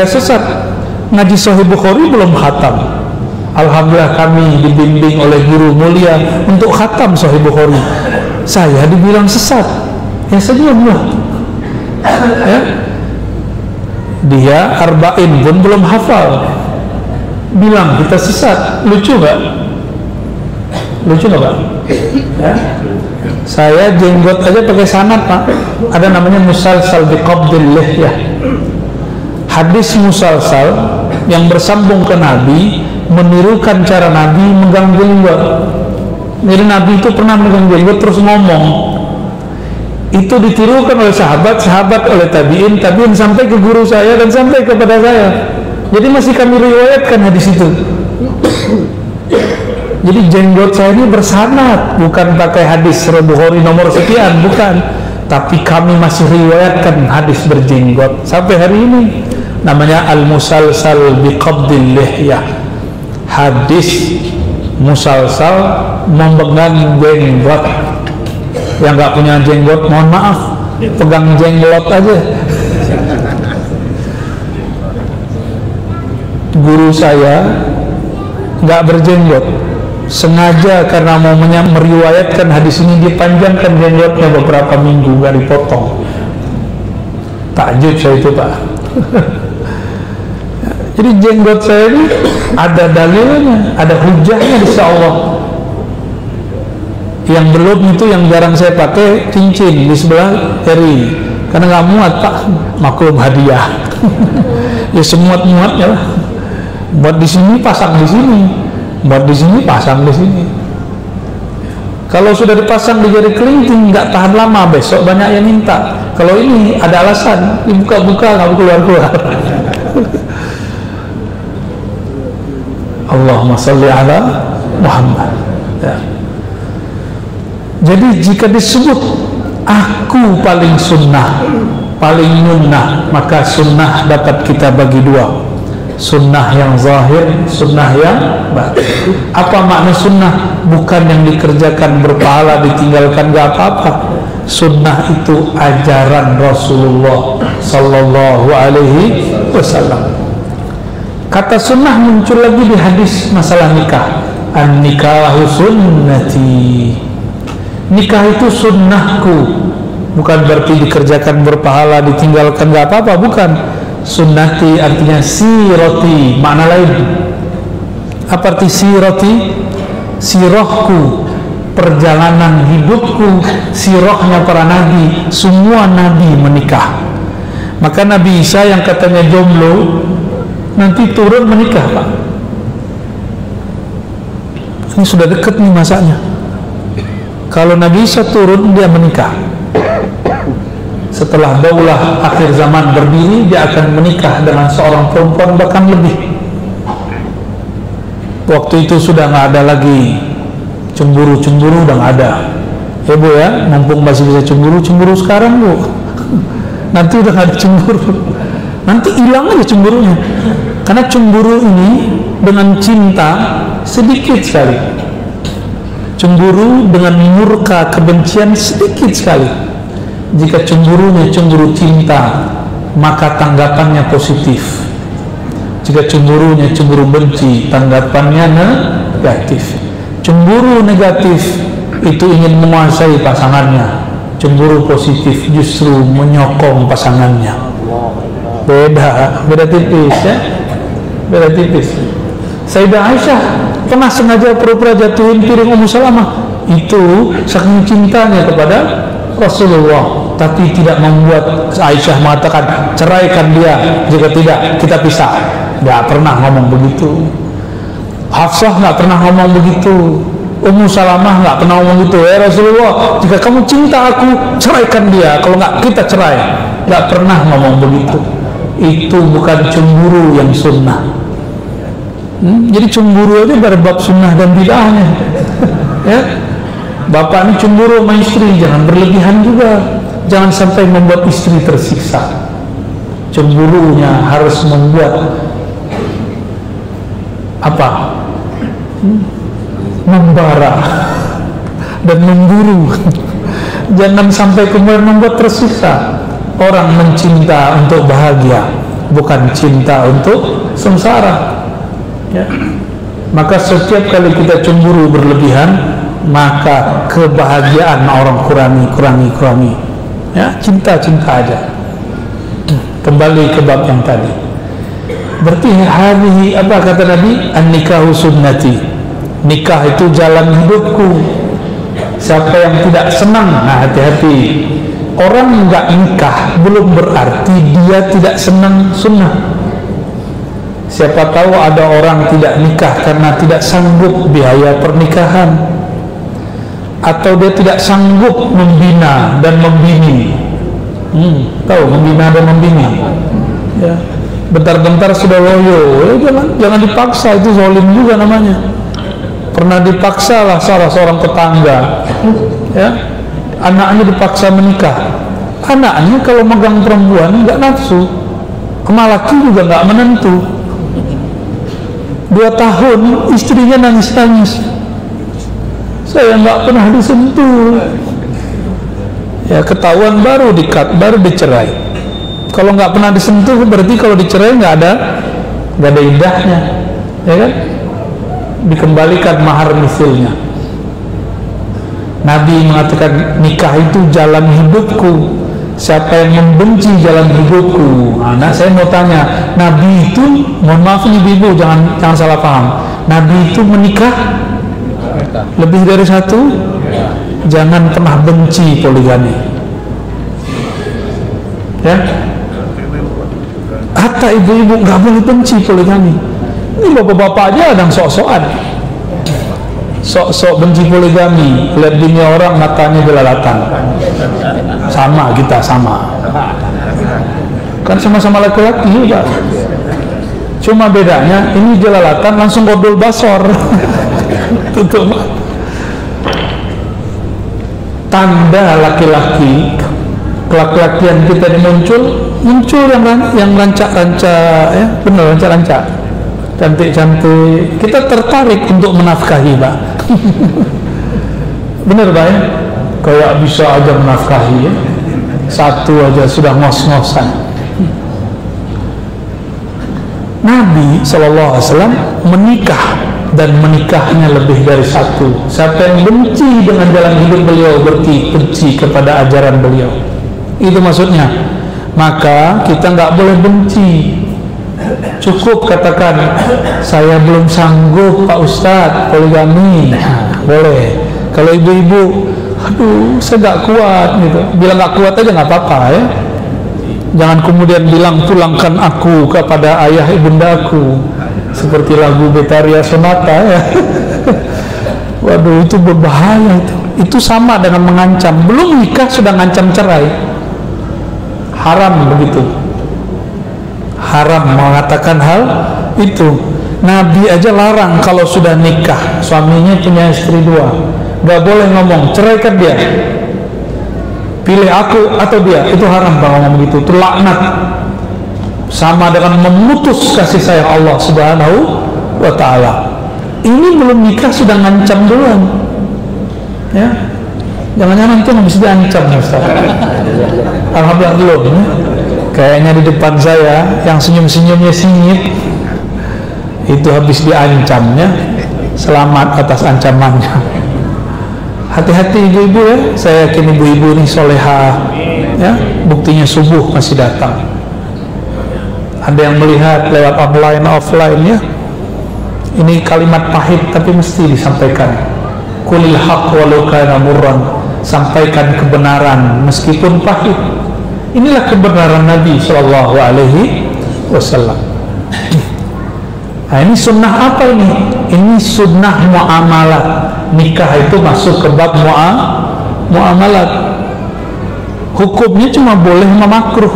sesat, ngaji Sahih Bukhari belum khatam. Alhamdulillah kami dibimbing oleh guru mulia untuk khatam Sahih Bukhari. Saya dibilang sesat, ya senyumlah. Ya. Dia arba'in pun belum hafal, bilang kita sesat. Lucu nggak? Lucu nggak Pak? Ya? Saya jenggot aja pakai sanad, Pak. Ada namanya musalsal biqabdil lihyah. Hadis musalsal yang bersambung ke Nabi menirukan cara Nabi megang jenggot. Jadi Nabi itu pernah megang jenggot terus ngomong. Itu ditirukan oleh sahabat oleh tabiin sampai ke guru saya dan sampai kepada saya. Jadi masih kami riwayatkan hadis itu. Jadi jenggot saya ini bersanad, bukan pakai hadis Bukhari nomor sekian, bukan. Tapi kami masih riwayatkan hadis berjenggot sampai hari ini. Namanya al-musalsal biqabdil lihyah. Hadis musalsal memegang jenggot. Yang nggak punya jenggot, mohon maaf, pegang jenglot aja. Guru saya nggak berjenggot, sengaja karena mau meriwayatkan hadis ini dipanjangkan jenggotnya beberapa minggu, nggak dipotong. Takjub saya itu, Pak. Jadi jenggot saya ini ada dalilnya, ada hujahnya insya Allah. Yang belum itu yang jarang saya pakai cincin di sebelah jari karena nggak muat, Pak. Maklum hadiah. Ya semuat-muatnya lah. Buat di sini pasang di sini, buat di sini pasang di sini. Kalau sudah dipasang di jari kelingking nggak tahan lama, besok banyak yang minta. Kalau ini ada alasan, dibuka-buka nggak keluar-keluar. Allahumma sholli ala Muhammad. Ya. Jadi jika disebut aku paling sunnah, paling munnah, maka sunnah dapat kita bagi dua. Sunnah yang zahir, sunnah yang batin. Apa makna sunnah? Bukan yang dikerjakan berpahala, ditinggalkan gak apa-apa. Sunnah itu ajaran Rasulullah Sallallahu Alaihi Wasallam. Kata sunnah muncul lagi di hadis masalah nikah. An-nikahu sunnati. Nikah itu sunnahku. Bukan berarti dikerjakan berpahala, ditinggalkan gak apa-apa, bukan. Sunnati artinya siroti, makna lain. Apa arti siroti? Sirahku, perjalanan hidupku, sirahnya para nabi. Semua nabi menikah. Maka Nabi Isa yang katanya jomblo nanti turun menikah, Pak. Ini sudah dekat nih masanya. Kalau Nabi Isa turun, dia menikah. Setelah daulah akhir zaman berdiri, dia akan menikah dengan seorang perempuan bahkan lebih. Waktu itu sudah nggak ada lagi cemburu-cemburu, udah nggak ada. Ya Bu ya, mumpung masih bisa cemburu sekarang Bu. Nanti udah nggak ada cemburu. Nanti hilang aja cemburunya. Karena cemburu ini dengan cinta sedikit sekali. Cemburu dengan murka kebencian sedikit sekali. Jika cemburunya cemburu cinta, maka tanggapannya positif. Jika cemburunya cemburu benci, tanggapannya negatif. Cemburu negatif itu ingin menguasai pasangannya. Cemburu positif justru menyokong pasangannya. Beda tipis ya. Beda tipis. Sayyidah Aisyah pernah sengaja pura-pura jatuhin piring Ummu Salamah. Itu saking cintanya kepada Rasulullah, tapi tidak membuat Aisyah mengatakan ceraikan dia, jika tidak kita pisah. Tidak pernah ngomong begitu. Hafsah nggak pernah ngomong begitu. Ummu Salamah nggak pernah ngomong begitu. Ya Rasulullah, jika kamu cinta aku, ceraikan dia, kalau nggak kita cerai. Nggak pernah ngomong begitu. Itu bukan cemburu yang sunnah. Jadi cemburu aja berbab sunnah dan bid'ahnya. Ya, bapak ini cemburu sama istri, jangan berlebihan juga. Jangan sampai membuat istri tersiksa. Cemburunya harus membuat apa? Membara dan memburu. Jangan sampai kemudian membuat tersiksa. Orang mencinta untuk bahagia, bukan cinta untuk sengsara. Ya. Maka setiap kali kita cemburu berlebihan, maka kebahagiaan orang kurangi. Ya, cinta aja. Kembali ke bab yang tadi. Berarti hadhihi, apa kata Nabi? An-nikahu sunnati. Nikah itu jalan hidupku. Siapa yang tidak senang, nah hati-hati. Orang nggak nikah belum berarti dia tidak senang sunnah. Siapa tahu ada orang tidak nikah karena tidak sanggup biaya pernikahan, atau dia tidak sanggup membina dan membini. Tahu membina dan membini? Ya, bentar-bentar sudah loyo. Jangan dipaksa, itu zalim juga namanya. Pernah dipaksa lah salah seorang tetangga, ya, anaknya dipaksa menikah. Anaknya kalau megang perempuan nggak nafsu, sama laki juga nggak menentu. 2 tahun istrinya nangis-nangis, saya nggak pernah disentuh. Ya, ketahuan baru dikat, baru dicerai. Kalau nggak pernah disentuh berarti kalau dicerai nggak ada indahnya, ya kan? Dikembalikan mahar misilnya. Nabi mengatakan nikah itu jalan hidupku. Siapa yang membenci jalan hidupku? Nah, saya mau tanya, Nabi itu, mohon maaf nih ibu, jangan salah paham. Nabi itu menikah lebih dari 1? Jangan pernah benci poligami. Ya. Hatta ibu-ibu nggak boleh benci poligami. Ini bapak-bapak aja ada yang sok-sokan, sok-sok benci poligami. Lihat bini orang matanya jelalatan. Sama kita, sama. Kan sama-sama laki-laki juga. Cuma bedanya ini jelalatan langsung godol basor. Tutup. Tanda laki-laki, kelaki-lakian kita ini muncul yang rancak-rancak, ya, benar rancak-rancak, cantik-cantik. Kita tertarik untuk menafkahi, Pak. Benar, Pak, ya? Kayak bisa aja menafkahi, ya? 1 aja sudah ngos-ngosan. Nabi SAW menikah, dan menikahnya lebih dari 1. Siapa yang benci dengan jalan hidup beliau berarti benci kepada ajaran beliau. Itu maksudnya. Maka kita nggak boleh benci. Cukup katakan, saya belum sanggup Pak Ustadz poligami. Nah, boleh. Kalau ibu-ibu, aduh saya nggak kuat gitu, bilang nggak kuat aja nggak apa-apa, ya. Jangan kemudian bilang tulangkan aku kepada ayah ibundaku, seperti lagu Betaria Sonata, ya. Waduh, itu berbahaya itu. Itu sama dengan mengancam. Belum nikah sudah ngancam cerai. Haram begitu. Haram mengatakan hal itu. Nabi aja larang kalau sudah nikah, suaminya punya istri 2, gak boleh ngomong ceraikan dia, pilih aku atau dia. Itu haram Bang ngomong begitu. Itu laknat, sama dengan memutus kasih sayang Allah Subhanahu wa ta'ala. Ini belum nikah sudah ngancam duluan, ya. Jangan-jangan itu habis diancam, Ustaz. Alhamdulillah belum, ya. Kayaknya di depan saya yang senyum-senyumnya singit itu habis diancamnya. Selamat atas ancamannya. Hati-hati ibu-ibu, ya. Saya yakin ibu-ibu ini solehah, ya. Buktinya subuh masih datang. Ada yang melihat lewat online, offline, ya. Ini kalimat pahit tapi mesti disampaikan. Qulil haqq walau kana murran. Sampaikan kebenaran meskipun pahit. Inilah kebenaran Nabi Shallallahu Alaihi Wasallam. Nah, ini sunnah apa ini? Ini sunnah muamalat. Nikah itu masuk ke bab muamalat. Hukumnya cuma boleh memakruh.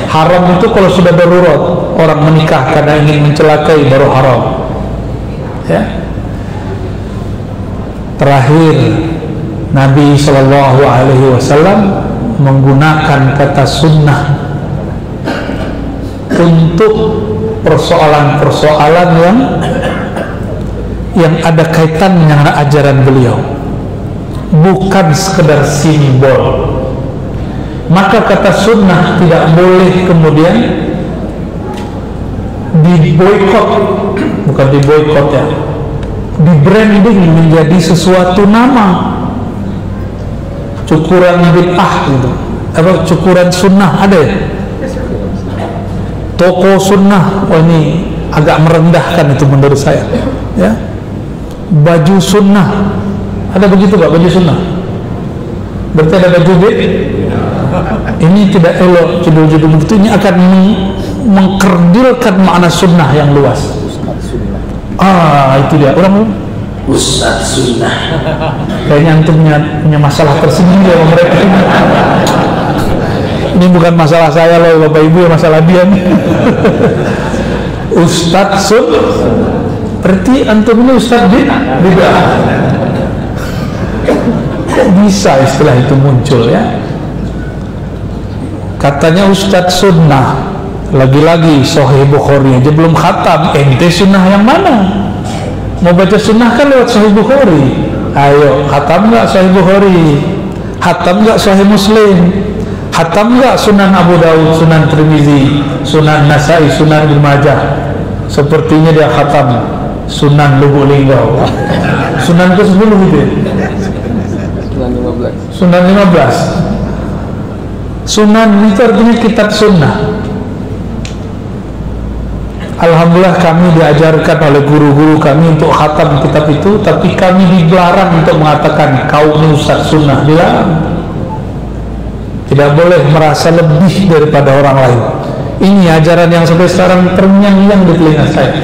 Haram itu kalau sudah darurat, orang menikah karena ingin mencelakai, baru haram, ya. Terakhir, Nabi Shallallahu Alaihi Wasallam menggunakan kata sunnah untuk persoalan-persoalan yang ada kaitan dengan ajaran beliau, bukan sekedar simbol. Maka kata sunnah tidak boleh kemudian diboikot, bukan diboikot, ya, di branding menjadi sesuatu nama. Cukuran bid'ah gitu, apa cukuran sunnah ada, ya? Toko sunnah, oh ini agak merendahkan itu menurut saya, ya. Baju sunnah, Ada begitu Pak, baju sunnah? Berarti ada baju bid. Ini tidak elok judul-judul begitu. Ini akan mengkerdilkan makna sunnah yang luas. Itu dia orang Ustaz sunnah. kayaknya antum punya masalah tersendiri sama mereka. Ini bukan masalah saya loh Bapak Ibu, masalah dia nih. Ustaz berarti antum ini Ustaz bid'ah. Kok bisa istilah itu muncul ya? Katanya Ustaz sunnah, lagi-lagi Sahih Bukhari aja belum khatam, ente sunnah yang mana? Mau baca sunnah kan lewat Sahih Bukhari. Ayo, khatam nggak Sahih Bukhari? Khatam nggak Sahih Muslim? Khatam nggak Sunan Abu Daud, Sunan Tirmizi, Sunan Nasai, Sunan Ibnu Majah? Sepertinya dia khatam Sunan Lubuk Linggau. Sunan ke-10 gitu ya? Sunan 15. Sunan itu artinya kitab sunnah. Alhamdulillah kami diajarkan oleh guru-guru kami untuk khatam kitab itu, tapi kami dilarang untuk mengatakan kau ini ustaz sunnah. Dilarang. Tidak boleh merasa lebih daripada orang lain. Ini ajaran yang sampai sekarang terngiang-ngiang di telinga saya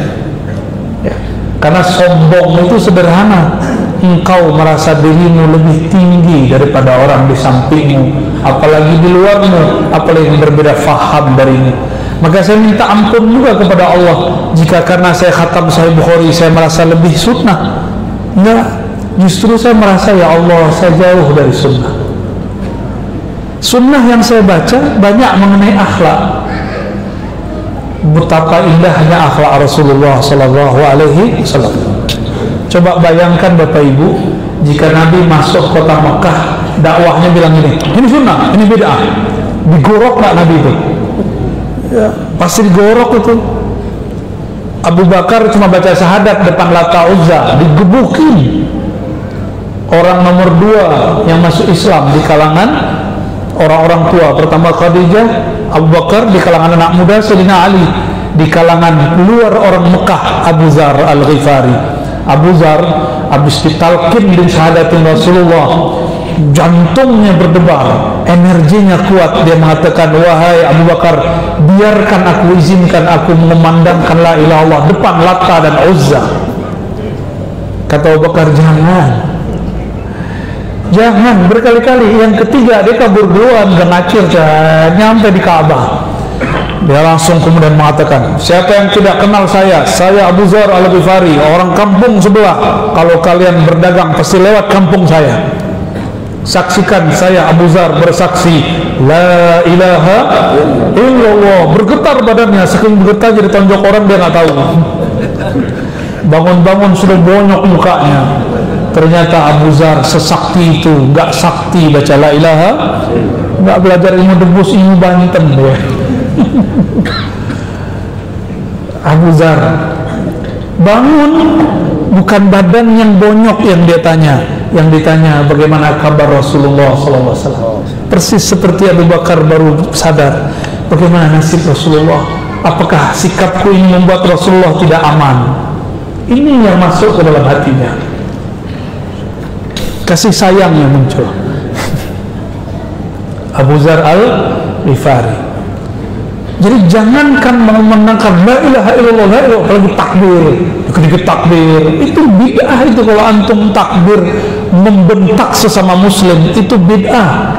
ya. Karena sombong itu sederhana. Engkau merasa dirimu lebih tinggi daripada orang di sampingmu, apalagi di luarmu, apalagi yang berbeda faham darimu. Maka saya minta ampun juga kepada Allah jika karena saya khatam Sahih Bukhari saya merasa lebih sunnah. Enggak, justru saya merasa ya Allah saya jauh dari sunnah. Sunnah yang saya baca banyak mengenai akhlak. Betapa indahnya akhlak Rasulullah Sallallahu Alaihi Wasallam. Coba bayangkan Bapak Ibu, jika Nabi masuk kota Mekah, dakwahnya bilang ini sunnah, ini bid'ah. Digorok nggak Nabi itu? Ya, pasti digorok itu. Abu Bakar cuma baca syahadat depan Lata Uzza, digebukin. Orang nomor 2 yang masuk Islam di kalangan orang-orang tua, pertama Khadijah, Abu Bakar, di kalangan anak muda Sayyidina Ali, di kalangan luar orang Mekah Abu Zar Al-Ghifari. Abu Zar habis ditalkin dengan syahadatin Rasulullah, jantungnya berdebar, energinya kuat. Dia mengatakan, wahai Abu Bakar, biarkan aku, izinkan aku mengumandangkan la ilaha illallah depan Lata dan Uzza. Kata Abu Bakar, jangan berkali-kali. Yang ketiga dia kabur duluan, gak ngacir, nyampe di Ka'bah. Dia langsung kemudian mengatakan, siapa yang tidak kenal saya Abu Zar Al-Ghifari, orang kampung sebelah. Kalau kalian berdagang pasti lewat kampung saya. Saksikan saya Abu Zar bersaksi la ilaha illallah. Bergetar badannya, saking bergetar jadi tonjok orang dia nggak tahu. Bangun-bangun sudah bonyok mukanya. Ternyata Abu Zar sesakti itu, nggak sakti baca la ilaha, nggak belajar ilmu debus, ilmu Banten dia. Abu Zar bangun, bukan badan yang bonyok yang dia tanya, yang ditanya bagaimana kabar Rasulullah SAW. Persis seperti Abu Bakar baru sadar, bagaimana nasib Rasulullah, apakah sikapku ini membuat Rasulullah tidak aman. Ini yang masuk ke dalam hatinya, kasih sayang yang muncul. Abu Zar Al-Ghifari. Jadi jangankan menangkan la ilaha illallah, la ilaha, apalagi takbir, dikit-dikit takbir, itu bid'ah. Itu kalau antum takbir membentak sesama muslim, itu bid'ah.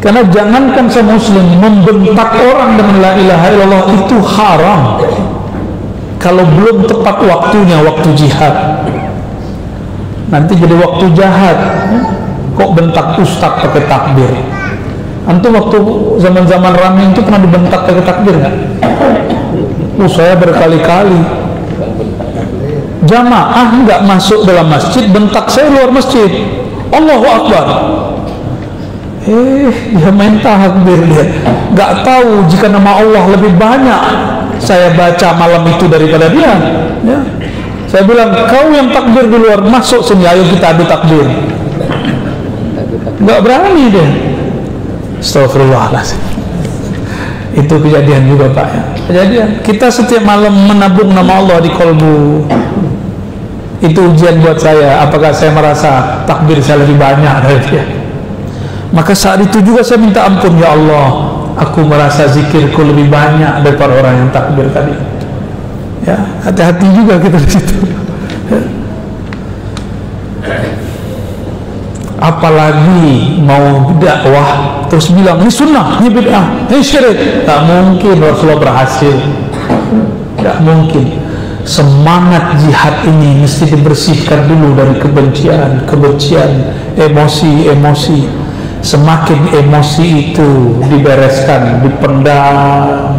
Karena jangankan sama muslim, membentak orang dengan la ilaha illallah itu haram. Kalau belum tepat waktunya, waktu jihad, nanti jadi waktu jahat. Kok bentak ustaz pakai takbir? Antum waktu zaman-zaman rame itu pernah dibentak pakai takbir nggak? Saya berkali-kali. Jamaah nggak masuk dalam masjid, bentak saya luar masjid. Allahu Akbar. Dia main takbir dia. Nggak tahu jika nama Allah lebih banyak saya baca malam itu daripada dia. Ya. Saya bilang, kau yang takbir di luar, masuk sini, ayo kita adu takbir. Nggak berani dia. Astagfirullahaladzim. Itu kejadian juga Pak ya. Kejadian. Kita setiap malam menabung nama Allah di kolbu. Itu ujian buat saya, apakah saya merasa takbir saya lebih banyak dari dia. Maka saat itu juga saya minta ampun, ya Allah, aku merasa zikirku lebih banyak daripada orang yang takbir tadi. Ya, hati-hati juga kita di situ. Apalagi mau dakwah terus bilang ini sunnah, ini bid'ah, ini syirik. Tak mungkin Rasulullah berhasil. Tak mungkin. Semangat jihad ini mesti dibersihkan dulu dari kebencian, emosi. Semakin emosi itu dibereskan, dipendam,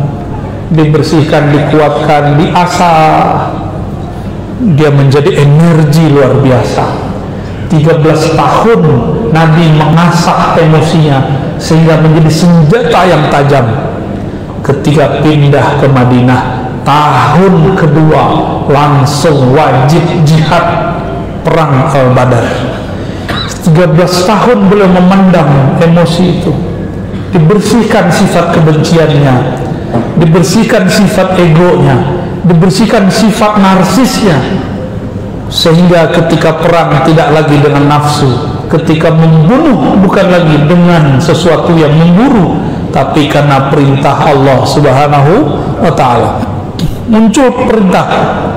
dibersihkan, dikuatkan, diasah, dia menjadi energi luar biasa. 13 tahun Nabi mengasah emosinya sehingga menjadi senjata yang tajam. Ketika pindah ke Madinah tahun kedua langsung wajib jihad, perang Al-Badar. 13 tahun beliau memendam emosi itu, dibersihkan sifat kebenciannya, dibersihkan sifat egonya, dibersihkan sifat narsisnya, sehingga ketika perang tidak lagi dengan nafsu, ketika membunuh bukan lagi dengan sesuatu yang memburu, tapi karena perintah Allah Subhanahu wa ta'ala. Muncul perintah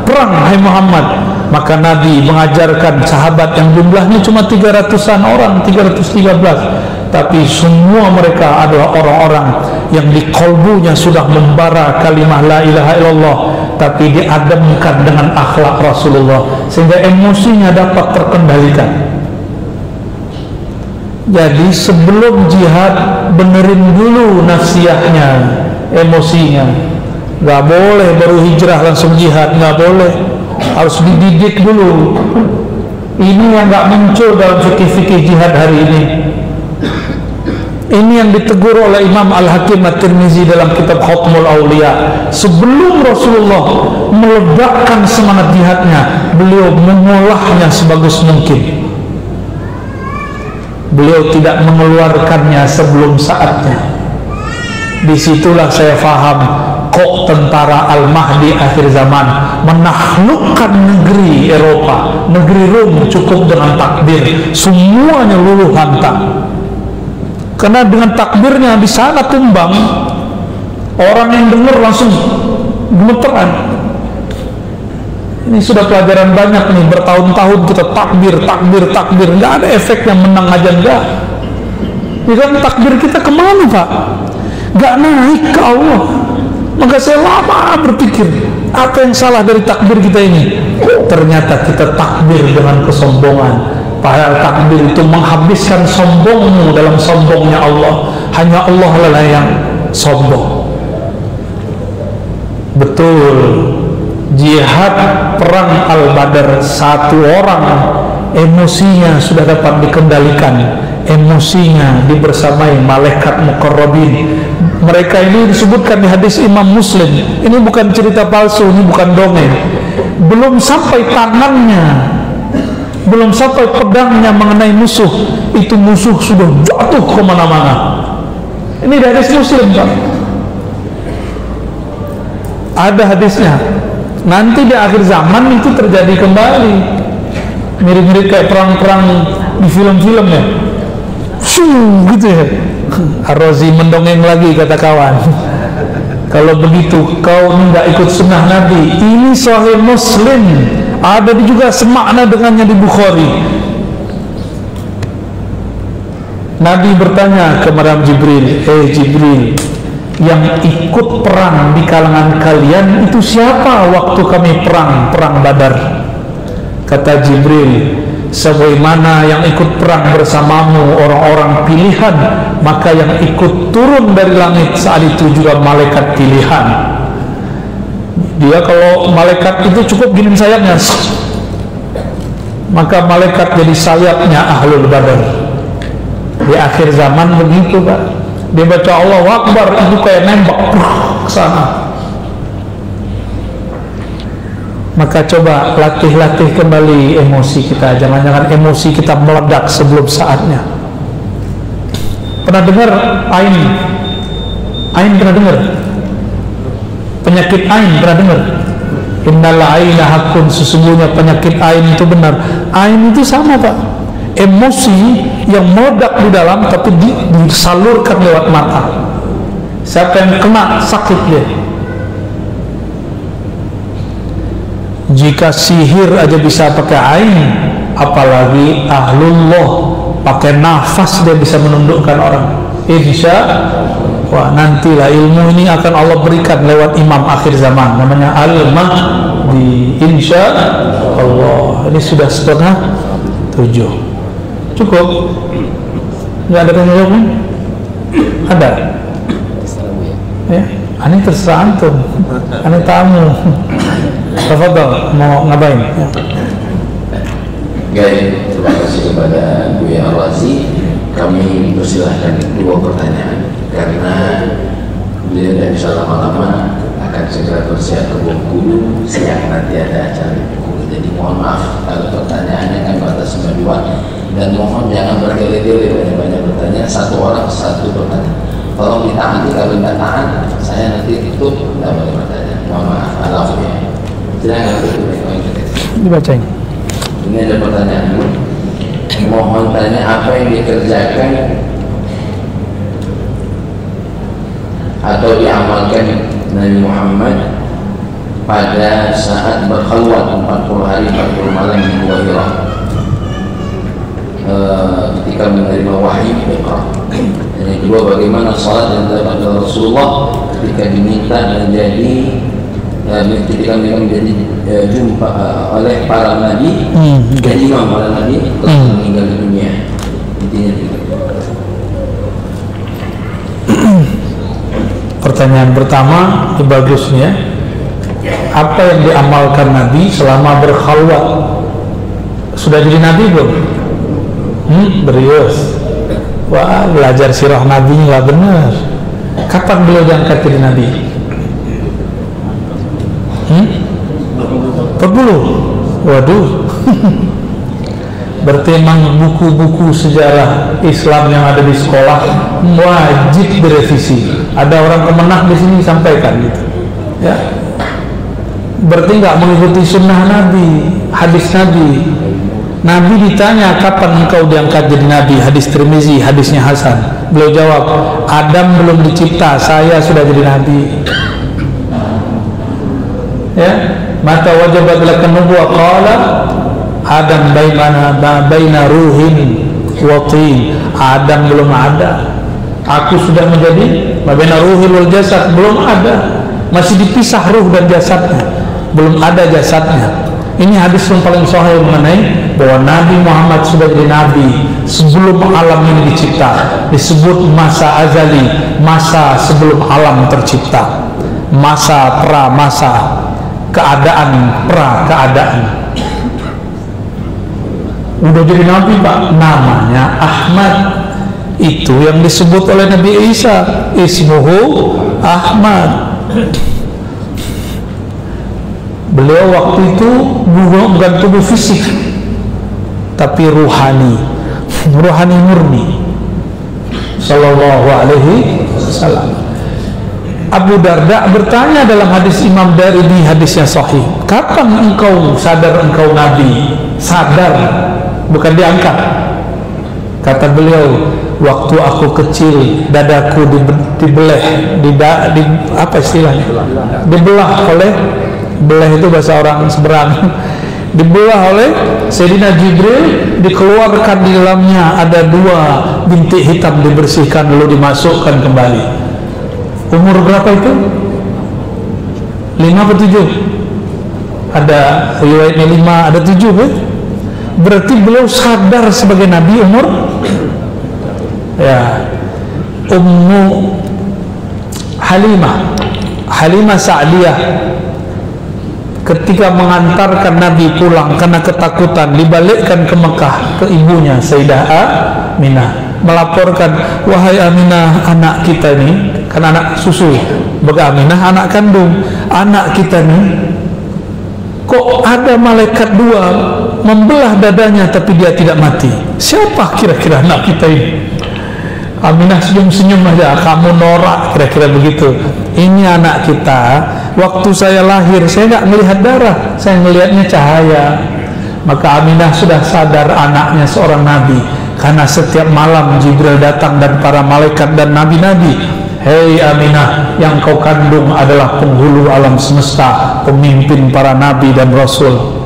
perang, hai Muhammad. Maka Nabi mengajarkan sahabat yang jumlahnya cuma 300-an orang, 313, tapi semua mereka adalah orang-orang yang di kolbunya sudah membara kalimah la ilaha illallah, tapi diadamkan dengan akhlak Rasulullah sehingga emosinya dapat terkendalikan. Jadi sebelum jihad benerin dulu nafsiyahnya, emosinya. Gak boleh baru hijrah langsung jihad, gak boleh. Harus dididik dulu. Ini yang gak muncul dalam fikih-fikih jihad hari ini. Ini yang ditegur oleh Imam Al-Hakim At-Tirmizi dalam kitab Khatmul Awliya. Sebelum Rasulullah meledakkan semangat jihadnya, beliau mengolahnya sebagus mungkin. Beliau tidak mengeluarkannya sebelum saatnya. Disitulah saya faham kok tentara Al-Mahdi akhir zaman menaklukkan negeri Eropa, negeri Rom cukup dengan takbir, semuanya luluh lantak. Karena dengan takbirnya di sana tumbang, orang yang dengar langsung gemeteran. Ini sudah pelajaran banyak nih, bertahun-tahun kita takbir, nggak ada efek yang menang aja, enggak. Ya kan, takbir kita kemana Pak? Nggak naik ke Allah. Maka saya lama berpikir, apa yang salah dari takbir kita ini? Ternyata kita takbir dengan kesombongan. Padahal takbir itu menghabiskan sombongmu dalam sombongnya Allah. Hanya Allah lah yang sombong. Betul, jihad perang Al-Badar, satu orang emosinya sudah dapat dikendalikan, emosinya dibersamai malaikat muqarrabin. Mereka ini disebutkan di hadis Imam Muslim. Ini bukan cerita palsu, ini bukan dongeng. Belum sampai tangannya, belum sampai pedangnya mengenai musuh, itu musuh sudah jatuh kemana-mana. Ini dari hadis Muslim Pak. Ada hadisnya. Nanti di akhir zaman itu terjadi kembali, mirip-mirip kayak perang-perang di film-film ya. Gitu ya. Ar-Razi mendongeng lagi, kata kawan. Kalau begitu kau tidak ikut sunnah Nabi. Ini Sahih Muslim, ada juga semakna dengannya di Bukhari. Nabi bertanya kepada Jibril, Jibril, yang ikut perang di kalangan kalian itu siapa waktu kami perang Badar? Kata Jibril, sebagaimana yang ikut perang bersamamu orang-orang pilihan, maka yang ikut turun dari langit saat itu juga malaikat pilihan. Dia kalau malaikat itu cukup gini sayapnya, maka malaikat jadi sayapnya Ahlul Badar. Di akhir zaman begitu Pak. Dia baca Allahu Akbar, itu kayak nembak ke sana. Maka coba latih kembali emosi kita. Jangan-jangan emosi kita meledak sebelum saatnya. Pernah dengar Ain? Ain pernah dengar? Penyakit Ain pernah dengar? Innal aina hakun, sesungguhnya penyakit ain itu benar. Ain itu sama Pak, emosi yang meledak di dalam tapi disalurkan lewat mata. Siapa yang kena sakit dia. Jika sihir aja bisa pakai ain, apalagi ahlullah, pakai nafas dia bisa menundukkan orang. Insya wah, nantilah ilmu ini akan Allah berikan lewat imam akhir zaman, namanya Al-Mahdi, insya Allah. Ini sudah 6:30. Cukup? Nggak ada tanya jawabnya? Ada? Ya, ini terserah antum, ini tamu. Tafadhal, mau ngapain? Ya. Baik, terima kasih kepada Buya Al-Razi. Kami persilahkan 2 pertanyaan karena beliau tidak bisa lama-lama, akan segera bersiap ke Bengkulu, siang nanti ada acara di Bengkulu. Jadi mohon maaf kalau pertanyaannya kami batasi 2, dan mohon jangan bertele-tele banyak-banyak bertanya, 1 orang 1 pertanyaan. Tolong ditaati, kalau tidak tahan saya nanti tutup, tidak boleh bertanya. Mohon maaf, alafu ya. Silakan Dibacain. Ini ada pertanyaan. Mohon tanya apa yang dikerjakan atau diamalkan Nabi Muhammad pada saat berkhalwat 40 hari 40 malam di Gua Hira, ketika menerima wahyu Iqra. Dan yang kedua, bagaimana salat yang dilakukan Rasulullah ketika diminta menjadi ketika mereka menjadi jumpa oleh para nabi dan imam para nabi telah meninggal di dunia. Intinya begitu. Pertanyaan pertama ini bagusnya, apa yang diamalkan Nabi selama berkhalwat? Sudah jadi Nabi belum? Berius. Wah, belajar sirah Nabi nggak benar. Kapan beliau diangkat jadi Nabi? 40. Waduh. Berarti memang buku-buku sejarah Islam yang ada di sekolah wajib direvisi. Ada orang kemenak di sini sampaikan gitu. Ya. Berarti nggak mengikuti sunnah Nabi, hadis Nabi. Nabi ditanya kapan engkau diangkat jadi Nabi, hadis Tirmizi, hadisnya Hasan. Beliau jawab, Adam belum dicipta, saya sudah jadi Nabi. Ya, mata wajabat lakan nubuwah, qala Adam baina ruhin wa tin. Adam belum ada, aku sudah menjadi baina ruhin wal jasad, belum ada, masih dipisah ruh dan jasadnya, belum ada jasadnya. Ini hadis yang paling sahih mengenai bahwa Nabi Muhammad sudah jadi Nabi sebelum alam ini dicipta. Disebut masa azali, masa sebelum alam tercipta, masa pra-masa, keadaan pra-keadaan. Udah jadi Nabi Pak, namanya Ahmad. Itu yang disebut oleh Nabi Isa, ismuhu Ahmad. Beliau waktu itu bukan tubuh fisik, tapi ruhani, ruhani murni. Sallallahu alaihi wasallam. Abu Darda bertanya dalam hadis Imam Darimi, hadisnya sahih, kapan engkau sadar engkau Nabi? Sadar, bukan diangkat. Kata beliau, waktu aku kecil dadaku dibelah, apa istilahnya? Dibelah oleh, belah itu bahasa orang seberang, dibelah oleh Sayyidina Jibril, dikeluarkan di dalamnya ada 2 bintik hitam, dibersihkan lalu dimasukkan kembali. Umur berapa itu? 5 atau 7? Ada riwayatnya 5, ada 7 kan? Berarti beliau sadar sebagai Nabi umur ya. Ummu Halimah Sa'diyah ketika mengantarkan Nabi pulang karena ketakutan, dibalikkan ke Mekah ke ibunya Sayyidah Aminah, melaporkan, wahai Aminah, anak kita ini kan anak susu, bagi Aminah anak kandung, anak kita nih kok ada malaikat 2 membelah dadanya tapi dia tidak mati. Siapa kira-kira anak kita ini? Aminah senyum-senyum aja, kamu norak, kira-kira begitu. Ini anak kita waktu saya lahir saya nggak melihat darah, saya melihatnya cahaya. Maka Aminah sudah sadar anaknya seorang nabi, karena setiap malam Jibril datang dan para malaikat dan nabi-nabi. Hei Aminah, yang kau kandung adalah penghulu alam semesta, pemimpin para nabi dan rasul.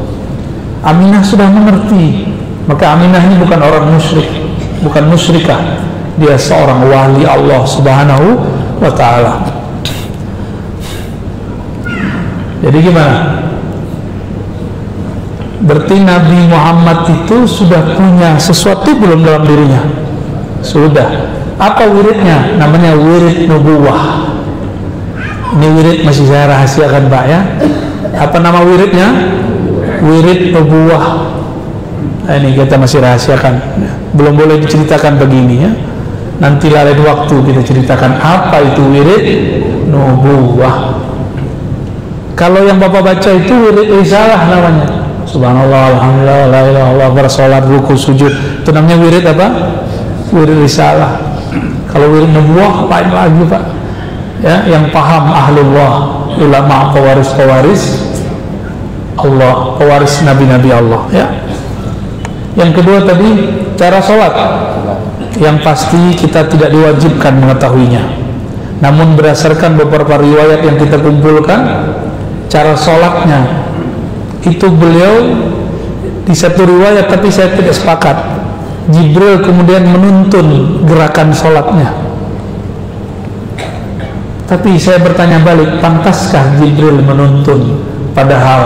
Aminah sudah mengerti. Maka Aminah ini bukan orang musyrik, bukan musyrikah, dia seorang wali Allah Subhanahu wa ta'ala. Jadi gimana? Berarti Nabi Muhammad itu sudah punya sesuatu belum dalam dirinya? Sudah. Apa wiridnya? Namanya wirid nubuwah. Ini wirid masih saya rahasiakan Pak ya. Apa nama wiridnya? Wirid nubuwah. Nah, ini kita masih rahasiakan, belum boleh diceritakan begini ya. Nanti lain waktu kita ceritakan apa itu wirid nubuwah. Kalau yang Bapak baca itu wirid risalah namanya. Subhanallah, alhamdulillah, la ilaha illallah, bersolat, ruku, sujud. Itu namanya wirid apa? Wirid risalah. Kalau wirid nubuwah lain lagi Pak. Ya, yang paham ahlullah, ulama, pewaris Allah, pewaris nabi-nabi Allah ya. Yang kedua tadi cara sholat, yang pasti kita tidak diwajibkan mengetahuinya. Namun berdasarkan beberapa riwayat yang kita kumpulkan, cara sholatnya itu beliau di satu riwayat, tapi saya tidak sepakat. Jibril kemudian menuntun gerakan sholatnya. Tapi saya bertanya balik, pantaskah Jibril menuntun? Padahal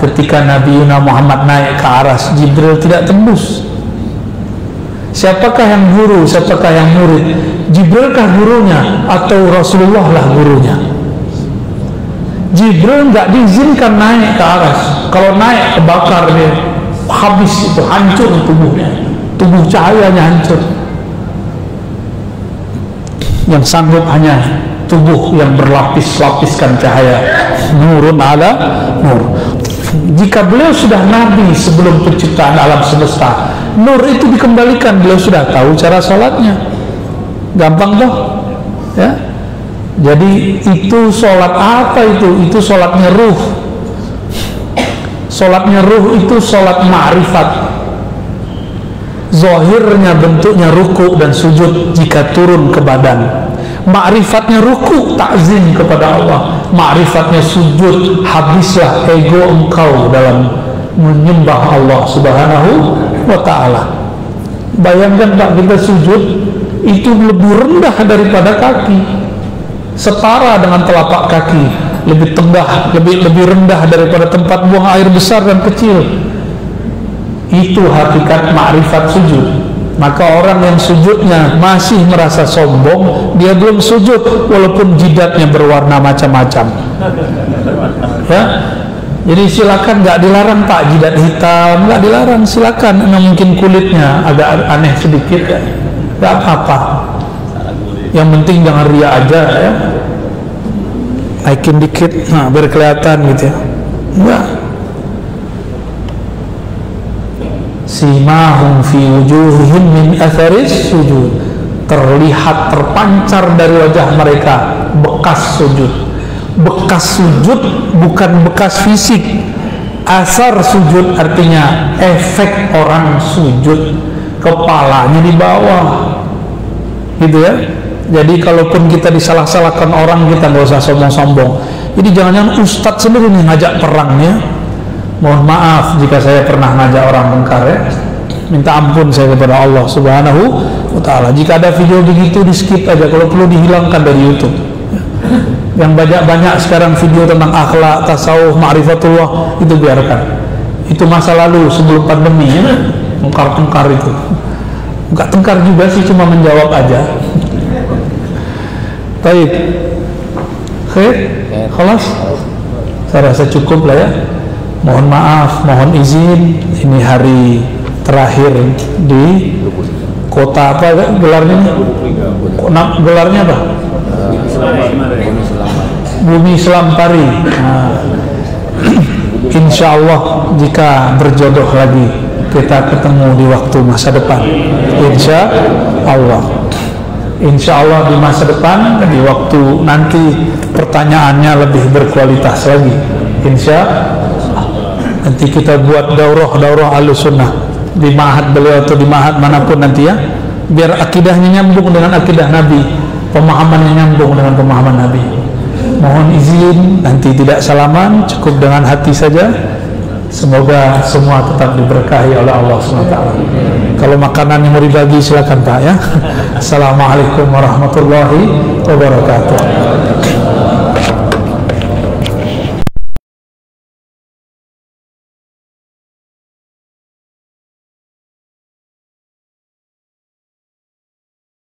ketika Nabi Muhammad naik ke aras, Jibril tidak tembus. Siapakah yang guru, siapakah yang murid? Jibrilkah gurunya atau Rasulullah lah gurunya? Jibril nggak diizinkan naik ke aras. Kalau naik kebakar dia, habis itu, hancur tubuhnya, tubuh cahayanya hancur. Yang sanggup hanya tubuh yang berlapis-lapiskan cahaya, nurun ala nur. Jika beliau sudah nabi sebelum penciptaan alam semesta, nur itu dikembalikan, beliau sudah tahu cara sholatnya. Gampang toh ya. Jadi itu sholat apa itu? Itu sholatnya ruh. Sholatnya ruh itu sholat ma'rifat. Zahirnya bentuknya ruku dan sujud jika turun ke badan. Ma'rifatnya ruku, takzim kepada Allah. Ma'rifatnya sujud, habislah ego engkau dalam menyembah Allah Subhanahu wa ta'ala. Bayangkan Pak, kita sujud itu lebih rendah daripada kaki, setara dengan telapak kaki, lebih tengah, lebih rendah daripada tempat buang air besar dan kecil. Itu hakikat ma'rifat sujud. Maka orang yang sujudnya masih merasa sombong, dia belum sujud walaupun jidatnya berwarna macam-macam ya. Jadi silakan, nggak dilarang Pak jidat hitam, nggak dilarang, silakan. Mungkin kulitnya agak aneh sedikit ya, nggak apa-apa. Yang penting jangan ria aja ya, naikin dikit, nah biar kelihatan gitu ya. Enggak. Simahum fi wujuhihim min atharis sujud, terlihat terpancar dari wajah mereka bekas sujud. Bekas sujud bukan bekas fisik. Asar sujud artinya efek orang sujud, kepalanya di bawah gitu ya. Jadi kalaupun kita disalah-salahkan orang, kita nggak usah sombong-sombong. Jadi jangan-jangan ustadz sendiri nih ngajak perangnya. Mohon maaf jika saya pernah ngajak orang tengkar ya. Minta ampun saya kepada Allah Subhanahu wa ta'ala. Jika ada video begitu di skip aja, kalau perlu dihilangkan dari YouTube. Yang banyak sekarang video tentang akhlak, tasawuf, ma'rifatullah, itu biarkan. Itu masa lalu sebelum pandemi ya. Tengkar-tengkar itu. Enggak tengkar juga sih, cuma menjawab aja. Baik. Oke, khalas. Saya rasa cukup lah ya. Mohon maaf, mohon izin, ini hari terakhir di kota apa gelarnya? Gelarnya apa? Bumi Selampari. Nah, insya Allah jika berjodoh lagi kita ketemu di waktu masa depan, insya Allah. Insya Allah di masa depan, di waktu nanti pertanyaannya lebih berkualitas lagi, insya Allah nanti kita buat daurah Ahlussunnah di ma'had beliau atau di ma'had manapun nanti ya, biar akidahnya nyambung dengan akidah Nabi, pemahamannya nyambung dengan pemahaman Nabi. Mohon izin nanti tidak salaman, cukup dengan hati saja. Semoga semua tetap diberkahi oleh Allah SWT. Kalau makanan yang mau dibagi silakan Pak ya. Assalamualaikum warahmatullahi wabarakatuh.